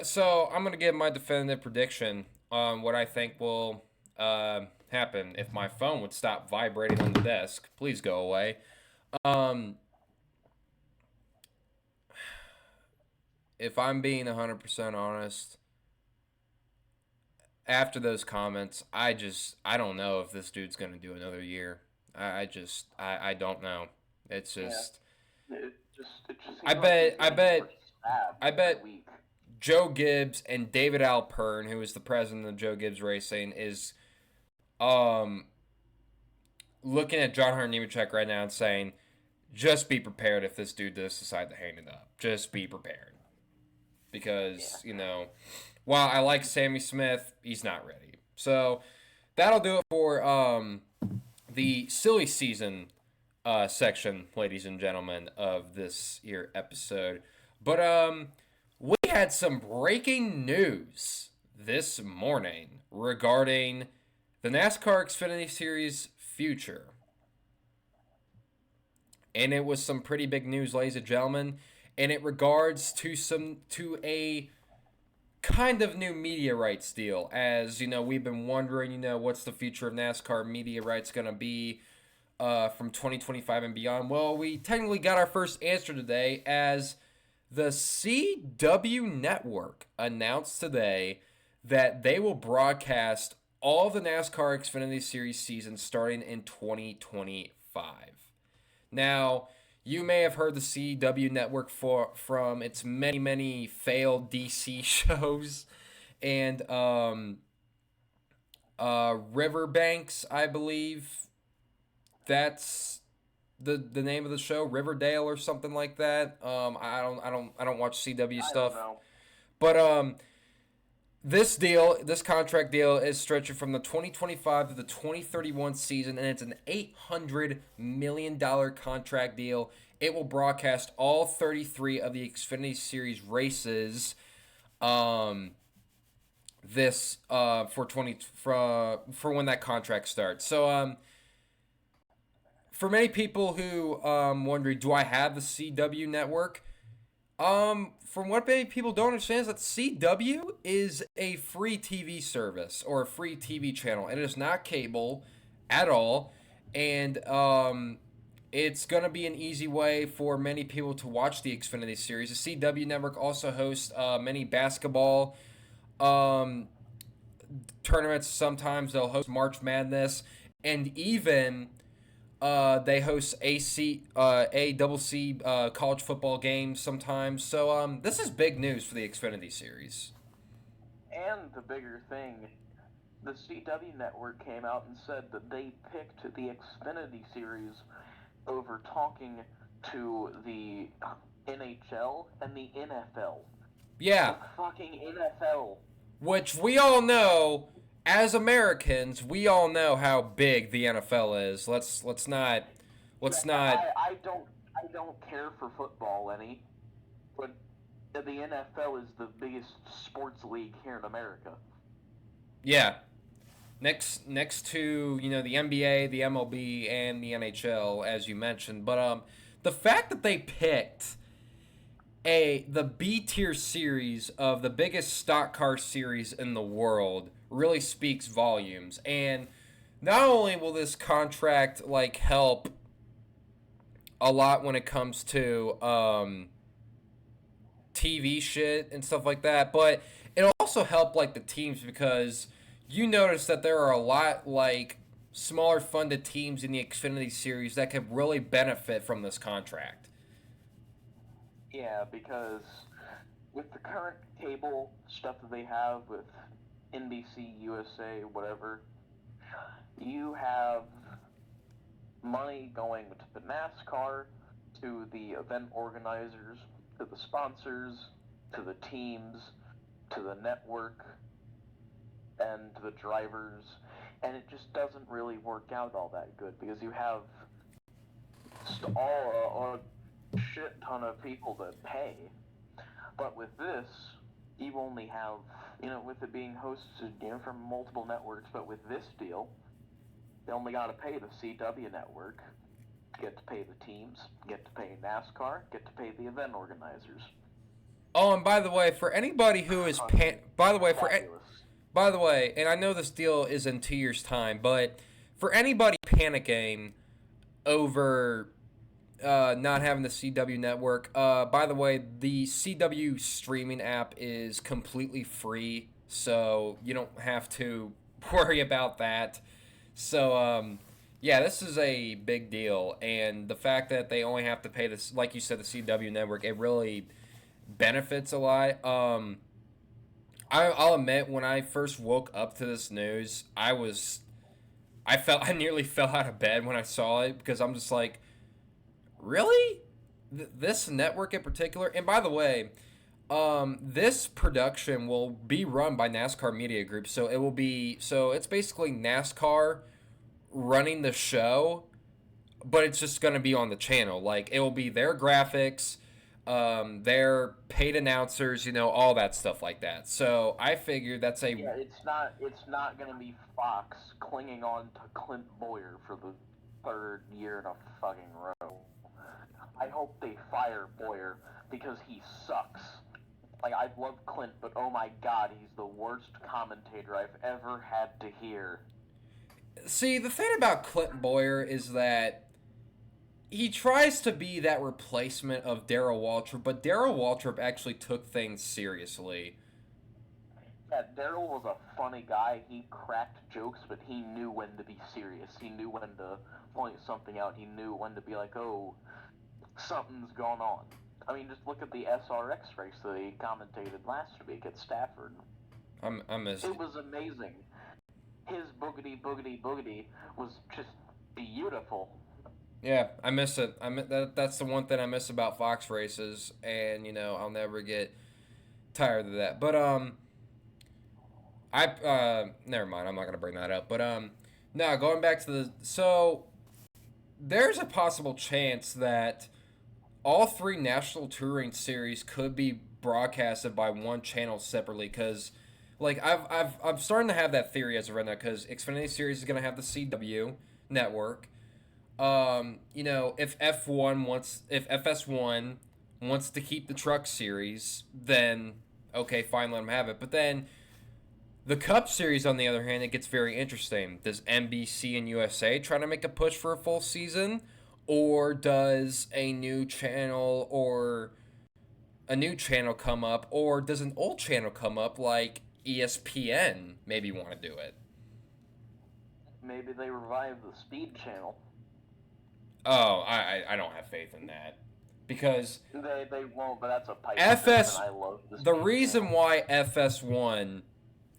So I'm gonna give my definitive prediction on what I think will happen. If my phone would stop vibrating on the desk, please go away. If I'm being 100% honest, after those comments, I don't know if this dude's gonna do another year. I don't know. It's just. Yeah. It just I bet Joe Gibbs and David Alpern, who is the president of Joe Gibbs Racing, is looking at John Hunter Nemechek right now and saying, just be prepared if this dude does decide to hang it up. Just be prepared. Because, while I like Sammy Smith, he's not ready. So that'll do it for the silly season section, ladies and gentlemen, of this here episode. But we had some breaking news this morning regarding the NASCAR Xfinity Series future. And it was some pretty big news, ladies and gentlemen. And it regards to a kind of new media rights deal. As, we've been wondering, what's the future of NASCAR media rights going to be from 2025 and beyond. Well, we technically got our first answer today as the CW Network announced today that they will broadcast all of the NASCAR Xfinity Series seasons starting in 2025. Now, you may have heard the CW Network from its many, many failed DC shows. And Riverbanks, I believe that's the name of the show, Riverdale or something like that. I don't watch CW stuff. I don't know. But this contract deal is stretching from the 2025 to the 2031 season, and it's an $800 million contract deal. It will broadcast all 33 of the Xfinity Series races. This for when that contract starts. So for many people who wondering, do I have the CW network? From what many people don't understand is that CW is a free TV service or a free TV channel. It is not cable at all, and it's gonna be an easy way for many people to watch the Xfinity Series. The CW network also hosts many basketball um, tournaments. Sometimes they'll host March Madness, and even they host A double C college football games sometimes. So this is big news for the Xfinity Series. And the bigger thing, the CW network came out and said that they picked the Xfinity Series over talking to the NHL and the NFL. Yeah. The fucking NFL. Which we all know, as Americans, we all know how big the NFL is. Let's not. I don't care for football any, but the NFL is the biggest sports league here in America. Yeah. Next to the NBA, the MLB, and the NHL, as you mentioned, but the fact that they picked the B tier series of the biggest stock car series in the world really speaks volumes. And not only will this contract help a lot when it comes to TV shit and stuff like that, but it'll also help the teams, because you notice that there are a lot smaller funded teams in the Xfinity Series that could really benefit from this contract. Yeah, because with the current cable stuff that they have with NBC, USA, whatever, you have money going to the NASCAR, to the event organizers, to the sponsors, to the teams, to the network, and to the drivers, and it just doesn't really work out all that good, because you have all a shit ton of people that pay. But with this, you only have, with it being hosted, from multiple networks, but with this deal, you only got to pay the CW network, get to pay the teams, get to pay NASCAR, get to pay the event organizers. Oh, and by the way, for anybody who is by the way, and I know this deal is in 2 years' time, but for anybody panicking over not having the CW network, by the way, the CW streaming app is completely free, so you don't have to worry about that. So, yeah, this is a big deal, and the fact that they only have to pay this, like you said, the CW network, it really benefits a lot. I'll admit, when I first woke up to this news, I nearly fell out of bed when I saw it, because I'm just like, really? This network in particular? And by the way, this production will be run by NASCAR Media Group, so it's basically NASCAR running the show, but it's just going to be on the channel. It will be their graphics, their paid announcers, all that stuff like that. So I figured that's it's not going to be Fox clinging on to Clint Boyer for the third year in a fucking row. I hope they fire Boyer, because he sucks. I love Clint, but oh my god, he's the worst commentator I've ever had to hear. See, the thing about Clint Boyer is that he tries to be that replacement of Darrell Waltrip, but Darrell Waltrip actually took things seriously. Yeah, Darrell was a funny guy. He cracked jokes, but he knew when to be serious. He knew when to point something out. He knew when to be like, oh, something's going on. I mean, just look at the SRX race that he commentated last week at Stafford. It was amazing. His boogity boogity boogity was just beautiful. Yeah, I miss it. That's the one thing I miss about Fox races, and I'll never get tired of that. But never mind. I'm not gonna bring that up. But no, going back to there's a possible chance that all three national touring series could be broadcasted by one channel separately, because I'm starting to have that theory as of right now, because Xfinity Series is gonna have the CW network. If FS1 wants to keep the Truck Series, then okay, fine, let them have it. But then the Cup Series, on the other hand, it gets very interesting. Does NBC and USA try to make a push for a full season, or does a new channel come up, or does an old channel come up like ESPN maybe want to do it? Maybe they revive the Speed Channel. Oh, I don't have faith in that. Because They won't, but that's a pipe dream, FS, and I love the the Speed reason Channel. why FS1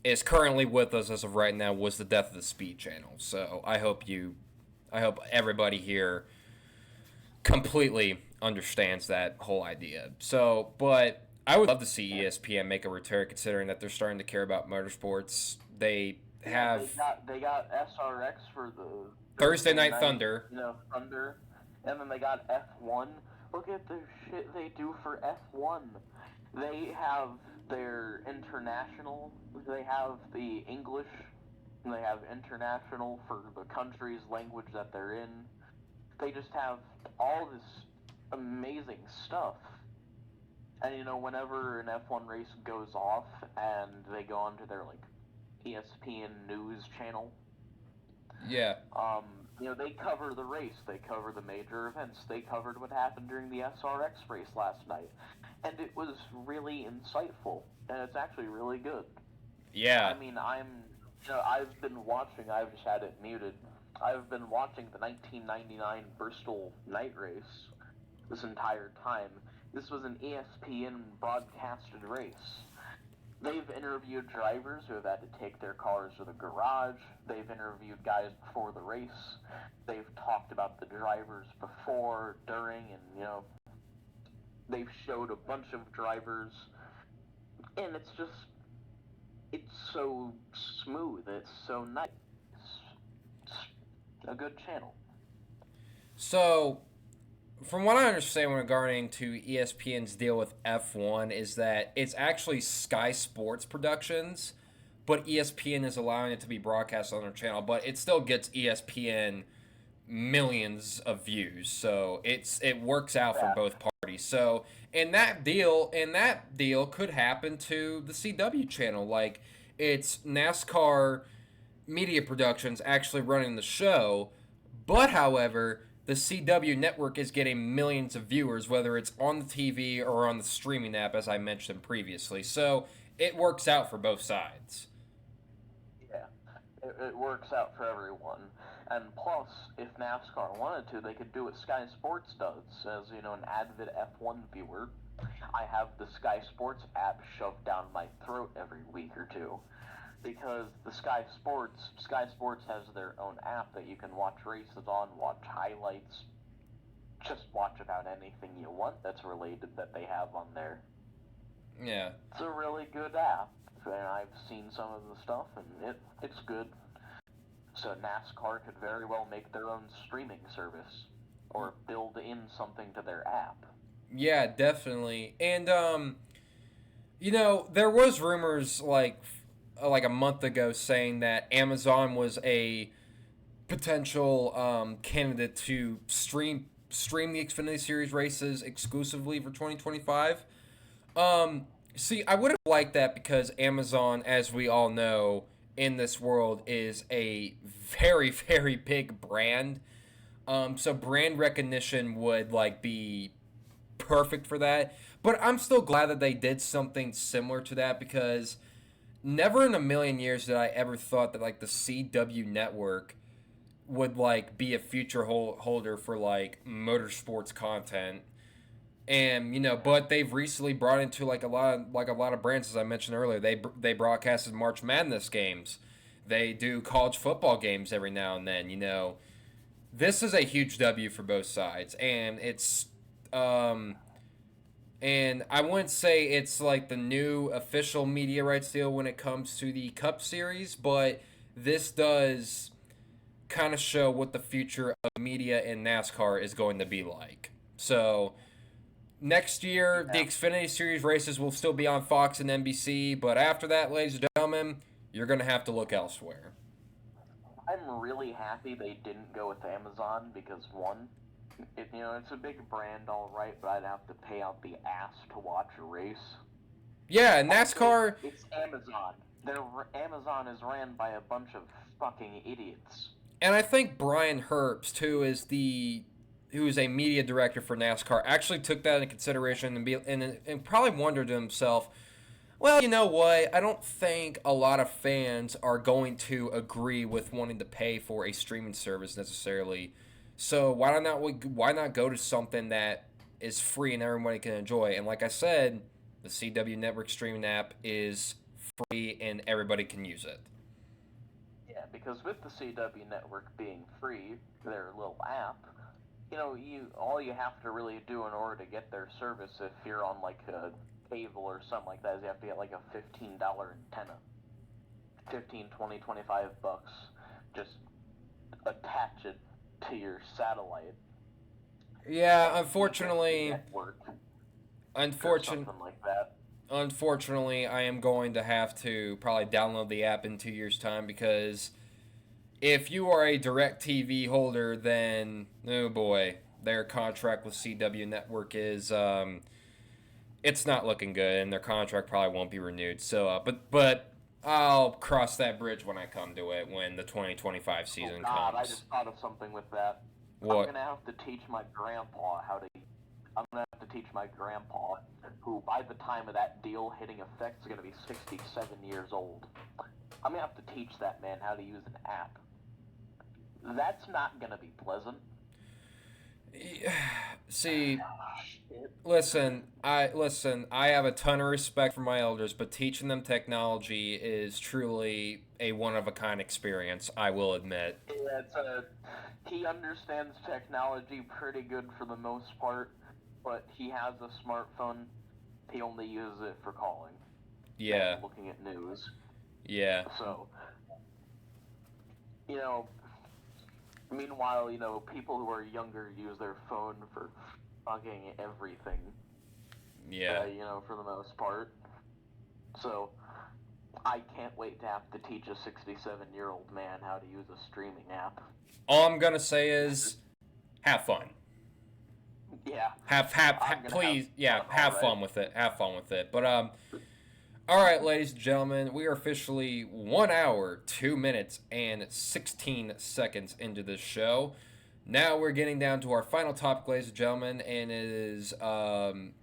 is currently with us as of right now was the death of the Speed Channel. So I hope everybody here completely understands that whole idea. So, but I would love to see ESPN make a return, considering that they're starting to care about motorsports. They have They got SRX for the Thursday Night Thunder. Thunder, and then they got F1. Look at the shit they do for F1. They have their international. They have the English. They have international for the country's language that they're in. They just have all this amazing stuff. And whenever an F1 race goes off and they go onto their ESPN news channel, Yeah. they cover the race, they cover the major events, they covered what happened during the SRX race last night, and it was really insightful, and it's actually really good. Yeah. I mean, I've been watching, I've just had it muted, I've been watching the 1999 Bristol night race this entire time. This was an ESPN broadcasted race. They've interviewed drivers who have had to take their cars to the garage. They've interviewed guys before the race. They've talked about the drivers before, during, and, they've showed a bunch of drivers. And it's so smooth. It's so nice. It's a good channel. So, from what I understand regarding to ESPN's deal with F1 is that it's actually Sky Sports Productions, but ESPN is allowing it to be broadcast on their channel, but it still gets ESPN millions of views. So it works out for both parties. So and that deal could happen to the CW channel. Like it's NASCAR Media Productions actually running the show, but however, the CW network is getting millions of viewers, whether it's on the TV or on the streaming app, as I mentioned previously. So it works out for both sides. Yeah, it works out for everyone. And plus, if NASCAR wanted to, they could do what Sky Sports does. As an avid F1 viewer, I have the Sky Sports app shoved down my throat every week or two. Because the Sky Sports has their own app that you can watch races on, watch highlights, just watch about anything you want that's related that they have on there. Yeah. It's a really good app, and I've seen some of the stuff, and it's good. So NASCAR could very well make their own streaming service, or build in something to their app. Yeah, definitely. And there was rumors like a month ago saying that Amazon was a potential candidate to stream the Xfinity Series races exclusively for 2025. See, I would have liked that because Amazon, as we all know, in this world is a very, very big brand. So brand recognition would be perfect for that. But I'm still glad that they did something similar to that because never in a million years did I ever thought that the CW network would be a future holder for motorsports content. And but they've recently brought into a lot of brands, as I mentioned earlier. They broadcasted March Madness games. They do college football games every now and then. This is a huge W for both sides, and it's and I wouldn't say it's the new official media rights deal when it comes to the Cup Series, but this does kind of show what the future of media in NASCAR is going to be like. So next year, the Xfinity Series races will still be on Fox and NBC, but after that, ladies and gentlemen, you're going to have to look elsewhere. I'm really happy they didn't go with Amazon because, one, It's a big brand, all right, but I'd have to pay out the ass to watch a race. Yeah, Also, NASCAR. it's Amazon. Amazon is ran by a bunch of fucking idiots. And I think Brian Herbst, who is a media director for NASCAR, actually took that into consideration and probably wondered to himself, well, you know what? I don't think a lot of fans are going to agree with wanting to pay for a streaming service necessarily. So why not go to something that is free and everybody can enjoy? And like I said, the CW Network streaming app is free and everybody can use it. Yeah, because with the CW network being free, their little app, all you have to really do in order to get their service, if you're on like a cable or something like that, is you have to get like a $15 antenna, 15, 20, 25 bucks. Just attach it to your satellite. Yeah, unfortunately, Network unfortunately, something like that. unfortunately, I am going to have to probably download the app in 2 years' time because if you are a DirecTV holder, then oh boy, their contract with CW Network is it's not looking good, and their contract probably won't be renewed. So, but I'll cross that bridge when I come to it when the 2025 season God, I comes. just thought of something with that. What? I'm gonna have to teach my grandpa how to. I'm gonna have to teach my grandpa, who by the time of that deal hitting effect is gonna be 67 years old. I'm gonna have to teach that man how to use an app. That's not gonna be pleasant. See, listen. I have a ton of respect for my elders, but teaching them technology is truly a one of a kind experience. I will admit. Yeah, he understands technology pretty good for the most part, but he has a smartphone. He only uses it for calling. Yeah. And looking at news. Yeah. So, meanwhile, people who are younger use their phone for fucking everything. Yeah. For the most part. So, I can't wait to have to teach a 67-year-old man how to use a streaming app. All I'm gonna say is, have fun. Yeah. Please, have fun with it. Have fun with it. But all right, ladies and gentlemen, we are officially 1 hour, 2 minutes, and 16 seconds into this show. Now we're getting down to our final topic, ladies and gentlemen, and it is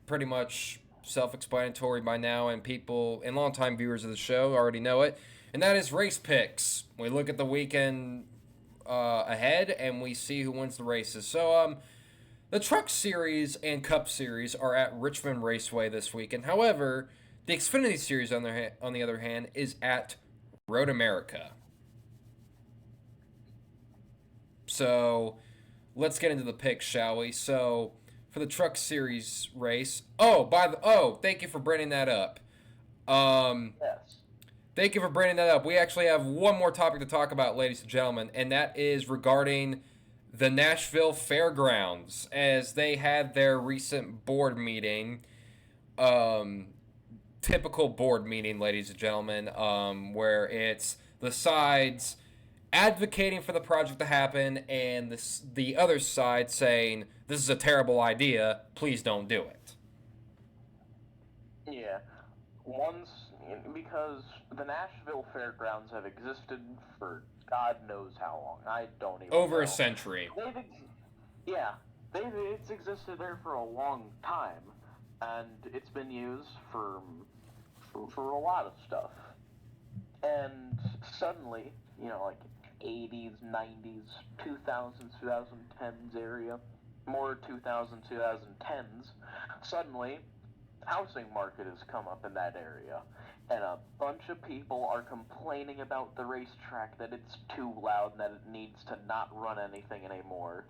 pretty much self-explanatory by now, and people and longtime viewers of the show already know it, and that is race picks. We look at the weekend ahead, and we see who wins the races. So, the Truck Series and Cup Series are at Richmond Raceway this weekend. However, the Xfinity Series, on the other hand, is at Road America. So, let's get into the picks, shall we? So, for the Truck Series race, thank you for bringing that up. Yes. Thank you for bringing that up. We actually have one more topic to talk about, ladies and gentlemen, and that is regarding the Nashville Fairgrounds, as they had their recent board meeting. Typical board meeting, ladies and gentlemen, where it's the sides advocating for the project to happen and the other side saying, this is a terrible idea, please don't do it. Yeah. Because the Nashville Fairgrounds have existed for God knows how long. I don't even Over know. a century. It's existed there for a long time, and it's been used for a lot of stuff. And suddenly, like 80s, 90s, 2000s, 2010s area, more 2000s, 2010s, suddenly housing market has come up in that area, and a bunch of people are complaining about the racetrack, that it's too loud and that it needs to not run anything anymore.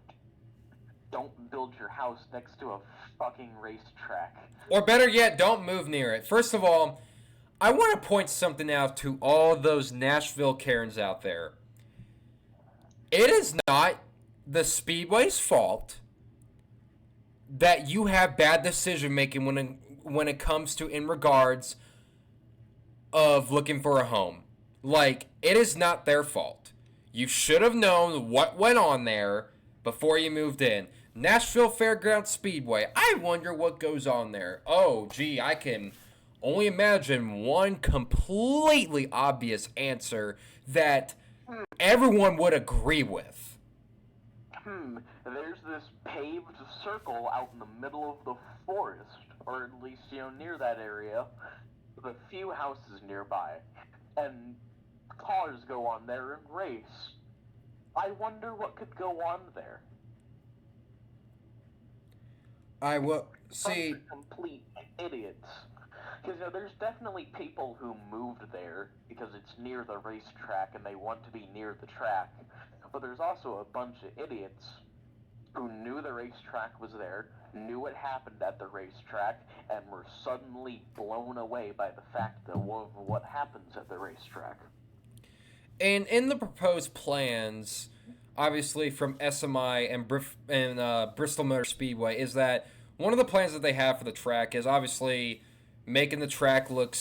Don't build your house next to a fucking racetrack. Or better yet, don't move near it. First of all, I want to point something out to all those Nashville Karens out there. It is not the Speedway's fault that you have bad decision making when it comes to in regards of looking for a home. Like, it is not their fault. You should have known what went on there before you moved in. Nashville Fairgrounds Speedway. I wonder what goes on there. Oh, gee, I can only imagine one completely obvious answer that everyone would agree with. There's this paved circle out in the middle of the forest, or at least, near that area, with a few houses nearby, and cars go on there and race. I wonder what could go on there. I will see. Bunch of complete idiots. Because there's definitely people who moved there because it's near the racetrack and they want to be near the track. But there's also a bunch of idiots who knew the racetrack was there, knew what happened at the racetrack, and were suddenly blown away by the fact of what happens at the racetrack. And in the proposed plans, obviously from SMI and Bristol Motor Speedway, is that one of the plans that they have for the track is obviously making the track look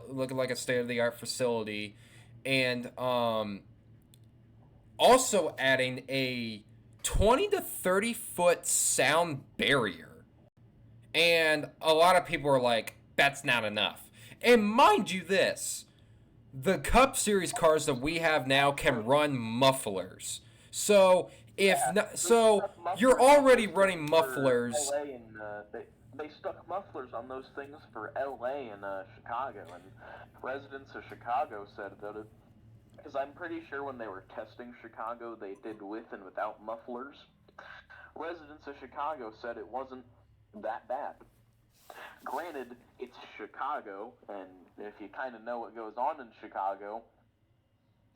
looking like a state-of-the-art facility, and also adding a 20 to 30 foot sound barrier. And a lot of people are like, that's not enough. And mind you this, the Cup Series cars that we have now can run mufflers. So you're already running mufflers. They stuck mufflers on those things for LA and Chicago, and residents of Chicago said that because I'm pretty sure when they were testing Chicago, they did with and without mufflers. Residents of Chicago said it wasn't that bad. Granted, it's Chicago, and if you kind of know what goes on in Chicago,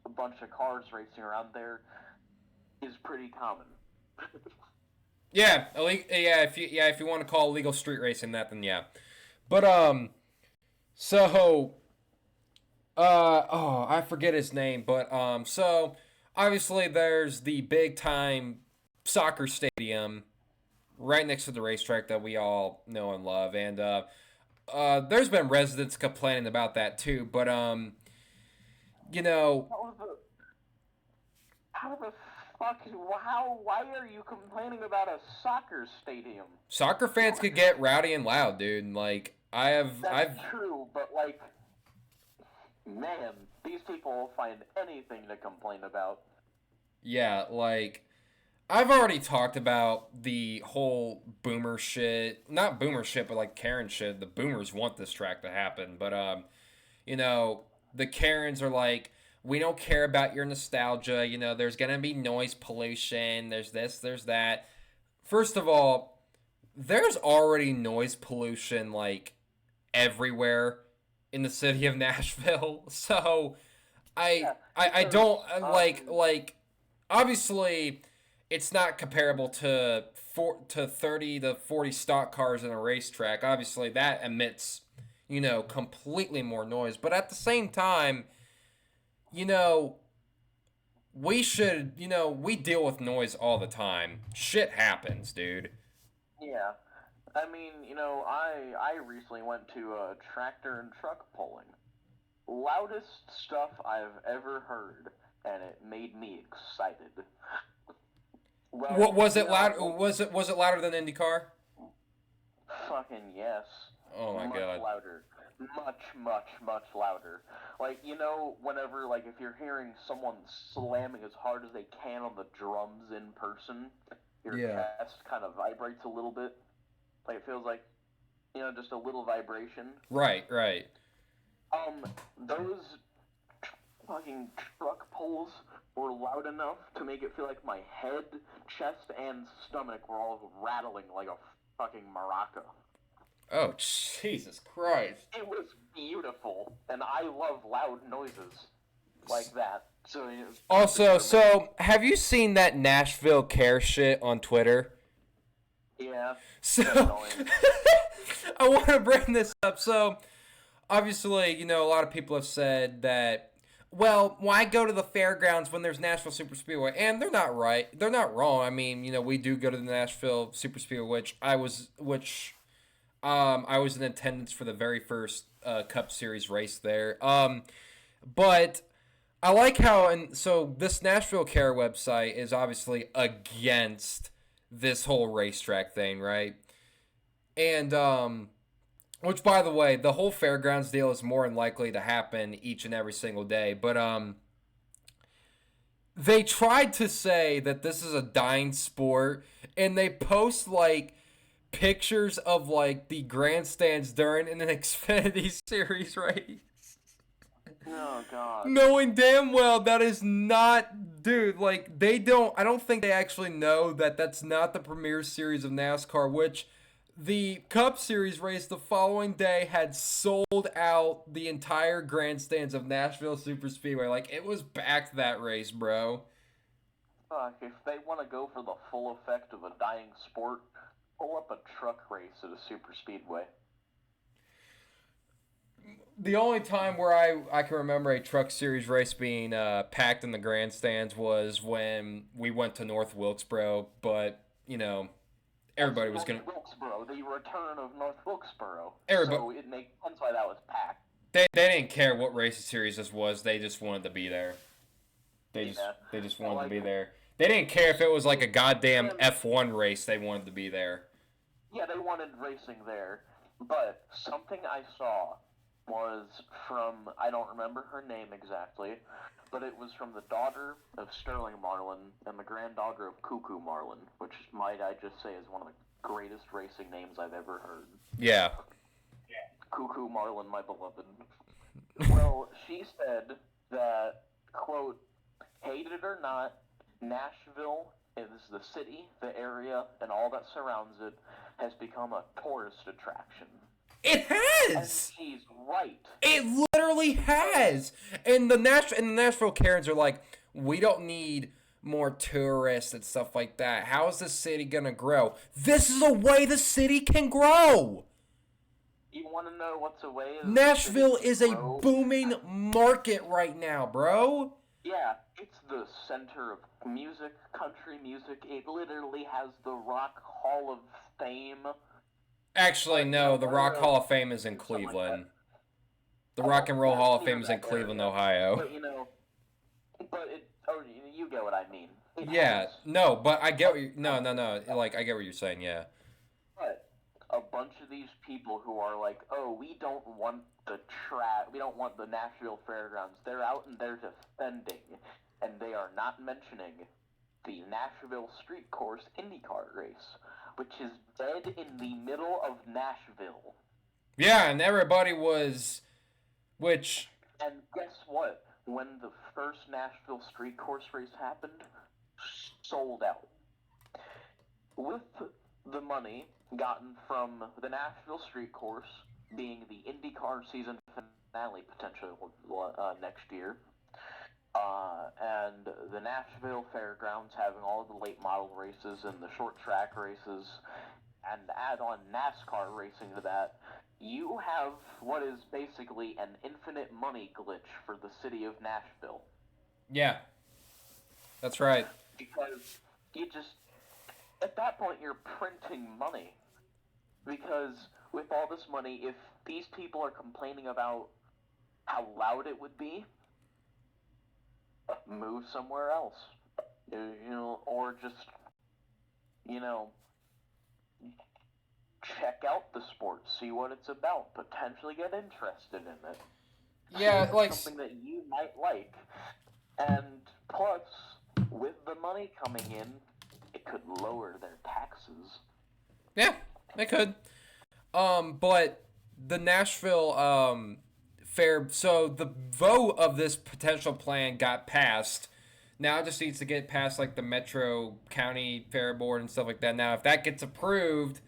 a bunch of cars racing around there is pretty common. Yeah, if you want to call illegal street racing that, then yeah. But I forget his name, but so obviously there's the big time soccer stadium right next to the racetrack that we all know and love, and there's been residents complaining about that too, but why are you complaining about a soccer stadium? Soccer fans could get rowdy and loud, dude. Like That's true, but man, these people will find anything to complain about. Yeah, like I've already talked about the whole boomer shit. Not boomer shit, but like Karen shit. The boomers want this track to happen, but the Karens are like, we don't care about your nostalgia. There's going to be noise pollution. There's this, there's that. First of all, there's already noise pollution, like, everywhere in the city of Nashville. So, I don't, obviously, it's not comparable to 30 to 40 stock cars in a racetrack. Obviously, that emits, completely more noise. But at the same time, we should, we deal with noise all the time. Shit happens, dude. Yeah. I mean, I recently went to a tractor and truck pulling. Loudest stuff I've ever heard, and it made me excited. Well, what was it loud? Was it louder than IndyCar? Fucking yes. Oh my god. Louder. Much louder. Whenever, if you're hearing someone slamming as hard as they can on the drums in person, your chest kind of vibrates a little bit. It feels like, just a little vibration. Right. Those fucking truck pulls were loud enough to make it feel like my head, chest, and stomach were all rattling like a fucking maraca. Oh, Jesus Christ. It was beautiful, and I love loud noises like that. So also, so have you seen that Nashville Care shit on Twitter? Yeah. So, I want to bring this up. So, obviously, a lot of people have said that, well, why go to the fairgrounds when there's Nashville Super Speedway? And they're not right. They're not wrong. I mean, we do go to the Nashville Super Speedway, which I was in attendance for the very first Cup Series race there. But I like how, and so this Nashville Care website is obviously against this whole racetrack thing, right? And which, by the way, the whole fairgrounds deal is more than likely to happen each and every single day. But they tried to say that this is a dying sport, and they post like pictures of like the grandstands during an Xfinity Series race. Oh God. Knowing damn well that is not, dude. Like they don't. I don't think they actually know that that's not the premier series of NASCAR, which. The Cup Series race the following day had sold out the entire grandstands of Nashville Superspeedway. Like, it was packed that race, bro. Fuck, if they want to go for the full effect of a dying sport, pull up a truck race at a super speedway. The only time where I can remember a Truck Series race being packed in the grandstands was when we went to North Wilkesboro, but, you know... Everybody was going to... Wilkesboro, the return of North Wilkesboro. Everybody... So it makes sense why that was packed. They didn't care what race series this was. They just wanted to be there. They just wanted to be there. They didn't care if it was like a goddamn F1 race. They wanted to be there. Yeah, they wanted racing there. But something I saw was from... I don't remember her name exactly, but it was from the daughter of Sterling Marlin and the granddaughter of Cuckoo Marlin, which might I just say is one of the greatest racing names I've ever heard. Yeah. Cuckoo Marlin, my beloved. Well, she said that, quote, hate it or not, Nashville is the city, the area, and all that surrounds it has become a tourist attraction. It has. And she's right. It literally has. And the Nashville Karens are like, we don't need more tourists and stuff like that. How is the city gonna grow? This is a way the city can grow. You want to know what's a way? Nashville is a booming market right now, bro. Yeah, it's the center of music, country music. It literally has the Rock Hall of Fame. Actually, no, the Rock Hall of Fame is in Cleveland. The Rock and Roll Hall of Fame is in Cleveland, Ohio. But, you get what I mean. No, but I get what you, no, like, I get what you're saying, yeah. But a bunch of these people who are like, oh, we don't want we don't want the Nashville Fairgrounds, they're out and they're defending, and they are not mentioning the Nashville Street Course IndyCar race, which is dead in the middle of Nashville. Yeah, and everybody was, And guess what? When the first Nashville Street Course race happened, sold out. With the money gotten from the Nashville Street Course being the IndyCar season finale potentially next year, and the Nashville Fairgrounds having all of the late model races and the short track races, and add on NASCAR racing to that, you have what is basically an infinite money glitch for the city of Nashville. Yeah. That's right. Because you just, at that point, you're printing money. Because with all this money, if these people are complaining about how loud it would be, move somewhere else. Or just, check out the sport, see what it's about, potentially get interested in it. Yeah, like something that you might like. And plus, with the money coming in, it could lower their taxes. Yeah, it could. But the Nashville fair, so the vote of this potential plan got passed. Now it just needs to get past like the Metro County Fair Board and stuff like that. Now, if that gets approved,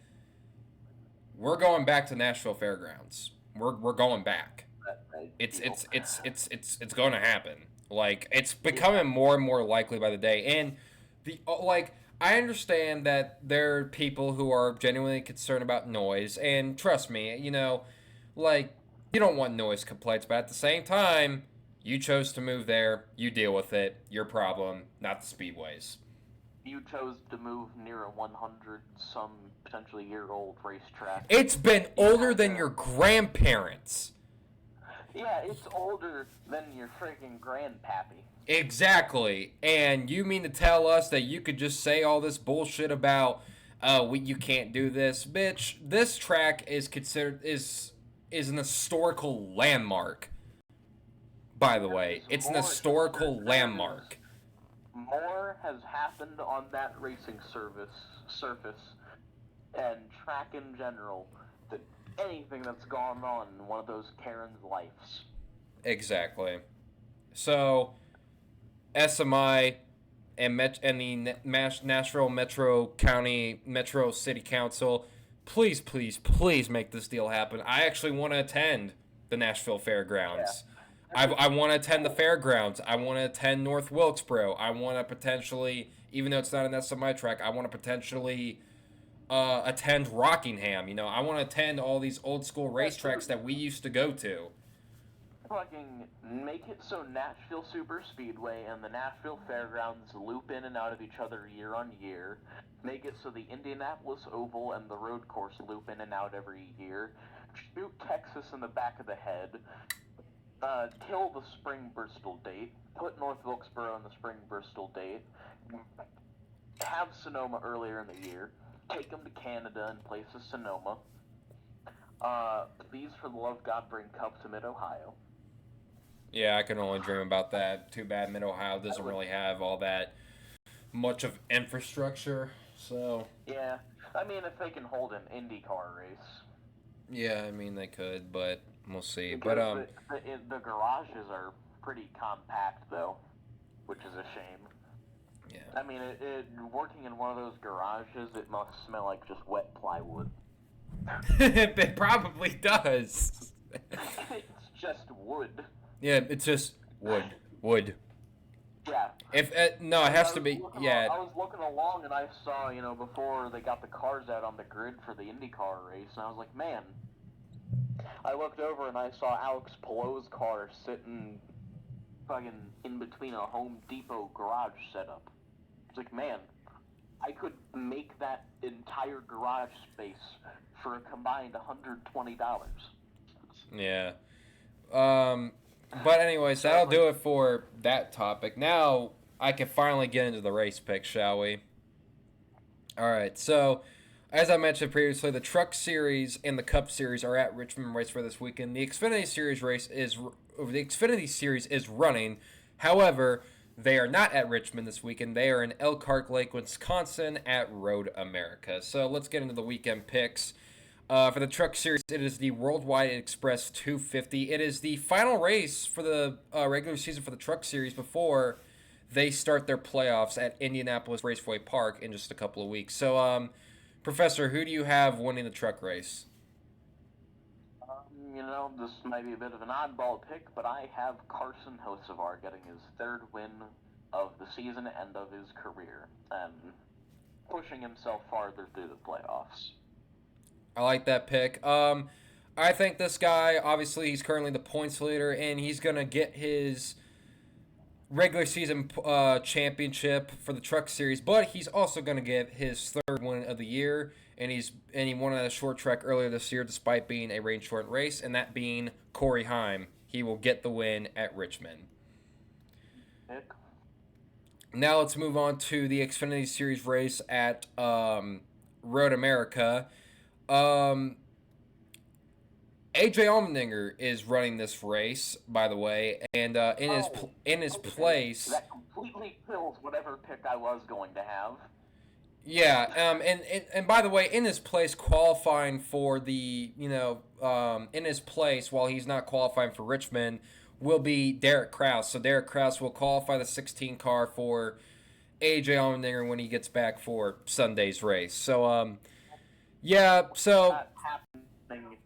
we're going back to Nashville Fairgrounds. We're going back. It's going to happen. Like, it's becoming more and more likely by the day. And I understand that there are people who are genuinely concerned about noise, and trust me, you don't want noise complaints, but at the same time, you chose to move there, you deal with it, your problem, not the speedways. You chose to move near a 100-some potentially year-old racetrack. It's been older than your grandparents. Yeah, it's older than your freaking grandpappy. Exactly. And you mean to tell us that you could just say all this bullshit about, you can't do this, bitch? This track is considered is an historical landmark. By the way, it's an historical landmark. More has happened on that racing surface and track in general than anything that's gone on in one of those Karen's lives. Exactly. So, SMI and the Nashville Metro City Council, please, please, please make this deal happen. I actually want to attend the Nashville Fairgrounds. Yeah. I want to attend the fairgrounds. I want to attend North Wilkesboro. I want to potentially, even though it's not an SMI track, I want to potentially attend Rockingham. You know, I want to attend all these old school racetracks that we used to go to. Fucking make it so Nashville Super Speedway and the Nashville Fairgrounds loop in and out of each other year on year. Make it so the Indianapolis Oval and the road course loop in and out every year. Shoot Texas in the back of the head. Kill the spring Bristol date. Put North Wilkesboro in the spring Bristol date. Have Sonoma earlier in the year. Take them to Canada in place of Sonoma. Please, for the love of God, bring Cup to Mid-Ohio. Yeah, I can only dream about that. Too bad Mid-Ohio doesn't really have all that much of infrastructure, so... Yeah, I mean, if they can hold an IndyCar race. Yeah, I mean, they could, but we'll see. Because the garages are pretty compact, though, which is a shame. Yeah. I mean, working in one of those garages, it must smell like just wet plywood. It probably does. It's just wood. Yeah, it's just wood. Yeah. If no, it has to be. Yeah. I was looking along and I saw, before they got the cars out on the grid for the IndyCar race, and I was like, man. I looked over and I saw Alex Palou's car sitting fucking in between a Home Depot garage setup. It's like, man, I could make that entire garage space for a combined $120. Yeah. But anyways, that'll do it for that topic. Now I can finally get into the race picks, shall we? All right. So, as I mentioned previously, the Truck Series and the Cup Series are at Richmond race for this weekend. The Xfinity Series is running. However, they are not at Richmond this weekend. They are in Elkhart Lake, Wisconsin at Road America. So let's get into the weekend picks. For the Truck Series, it is the Worldwide Express 250. It is the final race for the regular season for the Truck Series before they start their playoffs at Indianapolis Raceway Park in just a couple of weeks. So, Professor, who do you have winning the truck race? This might be a bit of an oddball pick, but I have Carson Hocevar getting his third win of the season and of his career, and pushing himself farther through the playoffs. I like that pick. I think this guy, obviously, he's currently the points leader, and he's going to get his regular season championship for the Truck Series, but he's also going to get his third win of the year, and he won at a short track earlier this year despite being a rain-shortened race, and that being Corey Heim. He will get the win at Richmond. Pick. Now let's move on to the Xfinity Series race at Road America. AJ Allmendinger is running this race, by the way, and in his place. That completely kills whatever pick I was going to have. Yeah, and by the way, in his place, qualifying for the in his place while he's not qualifying for Richmond will be Derek Kraus. So Derek Kraus will qualify the 16 car for AJ Allmendinger when he gets back for Sunday's race. So yeah, so that happening,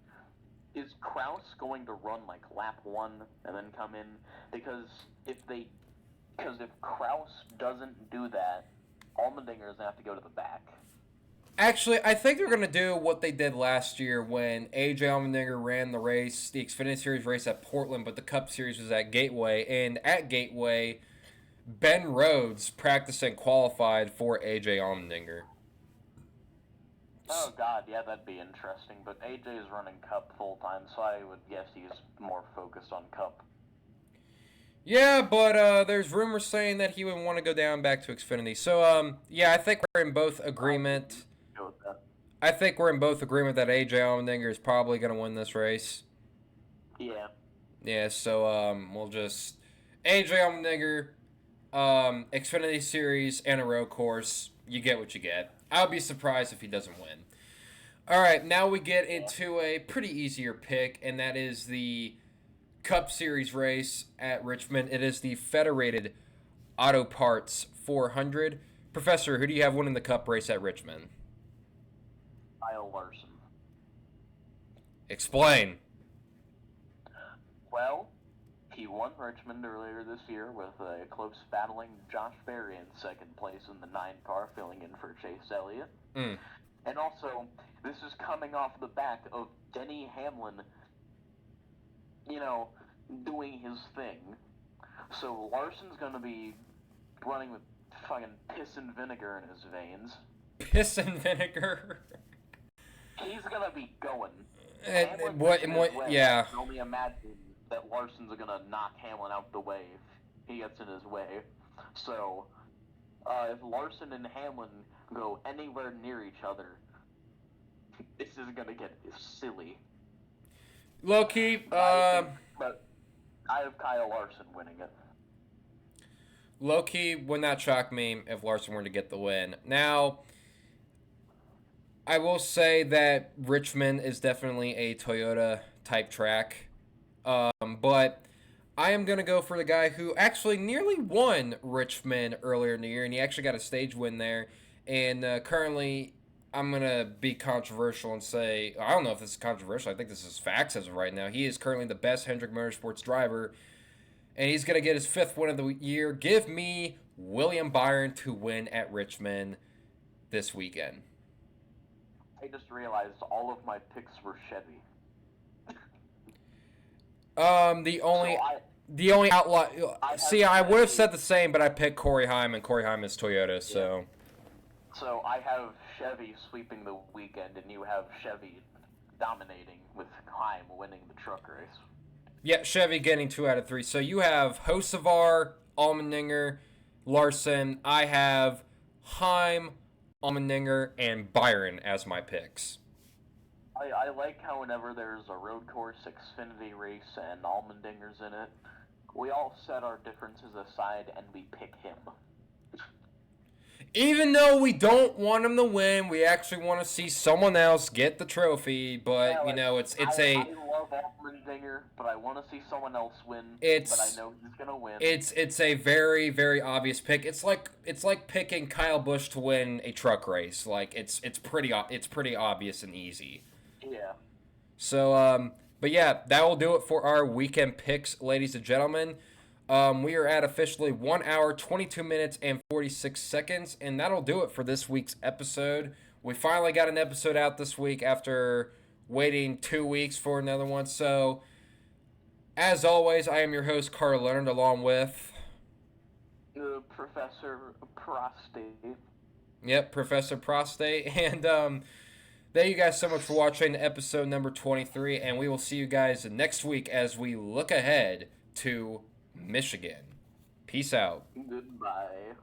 is Kraus going to run like lap 1 and then come in? Because if Kraus doesn't do that, Allmendinger is going to have to go to the back. Actually, I think they're going to do what they did last year when AJ Allmendinger ran the race, the Xfinity Series race at Portland, but the Cup Series was at Gateway. And at Gateway, Ben Rhodes practiced and qualified for AJ Allmendinger. Oh, God, yeah, that'd be interesting. But AJ is running Cup full-time, so I would guess he's more focused on Cup. Yeah, but there's rumors saying that he would want to go down back to Xfinity. So yeah, I think we're in both agreement. Go with that. I think we're in both agreement that AJ Allmendinger is probably going to win this race. Yeah. Yeah, so we'll just AJ Allmendinger, Xfinity Series and a road course. You get what you get. I'll be surprised if he doesn't win. All right, now we get into a pretty easier pick, and that is the Cup Series race at Richmond. It is the Federated Auto Parts 400. Professor, who do you have winning the Cup race at Richmond? Kyle Larson. Explain. Well, he won Richmond earlier this year with a close battling Josh Berry in second place in the 9 car, filling in for Chase Elliott. Mm. And also, this is coming off the back of Denny Hamlin, doing his thing. So Larson's going to be running with fucking piss and vinegar in his veins. Piss and vinegar? He's going to be going. What? Yeah. I can only imagine that Larson's going to knock Hamlin out the way if he gets in his way. So, if Larson and Hamlin go anywhere near each other, this is going to get silly. Low-key, But I have Kyle Larson winning it. Low-key would not shock me if Larson were to get the win. Now, I will say that Richmond is definitely a Toyota-type track. But I am going to go for the guy who actually nearly won Richmond earlier in the year, and he actually got a stage win there. And currently, I'm going to be controversial and say, I don't know if this is controversial. I think this is facts as of right now. He is currently the best Hendrick Motorsports driver, and he's going to get his 5th win of the year. Give me William Byron to win at Richmond this weekend. I just realized all of my picks were Chevy. The only outlaw. See, I would have said the same, but I picked Corey Heim, and Corey Heim is Toyota. So. So I have Chevy sweeping the weekend, and you have Chevy dominating with Heim winning the truck race. Yeah, Chevy getting 2 out of 3. So you have Hocevar, Allmendinger, Larson. I have Heim, Allmendinger, and Byron as my picks. I like how whenever there's a road course Xfinity race and Allmendinger's in it, we all set our differences aside and we pick him. Even though we don't want him to win, we actually want to see someone else get the trophy. But Yeah, it's I love Allmendinger, but I want to see someone else win. But I know he's gonna win. It's a very, very obvious pick. It's like picking Kyle Busch to win a truck race. Like it's pretty obvious and easy. Yeah. So but yeah, that will do it for our weekend picks, ladies and gentlemen. We are at officially 1 hour, 22 minutes, and 46 seconds, and that'll do it for this week's episode. We finally got an episode out this week after waiting 2 weeks for another one. So, as always, I am your host, Carl Leonard, along with... Professor Prostate. Yep, Professor Prostate. And thank you guys so much for watching episode number 23, and we will see you guys next week as we look ahead to Michigan. Peace out. Goodbye.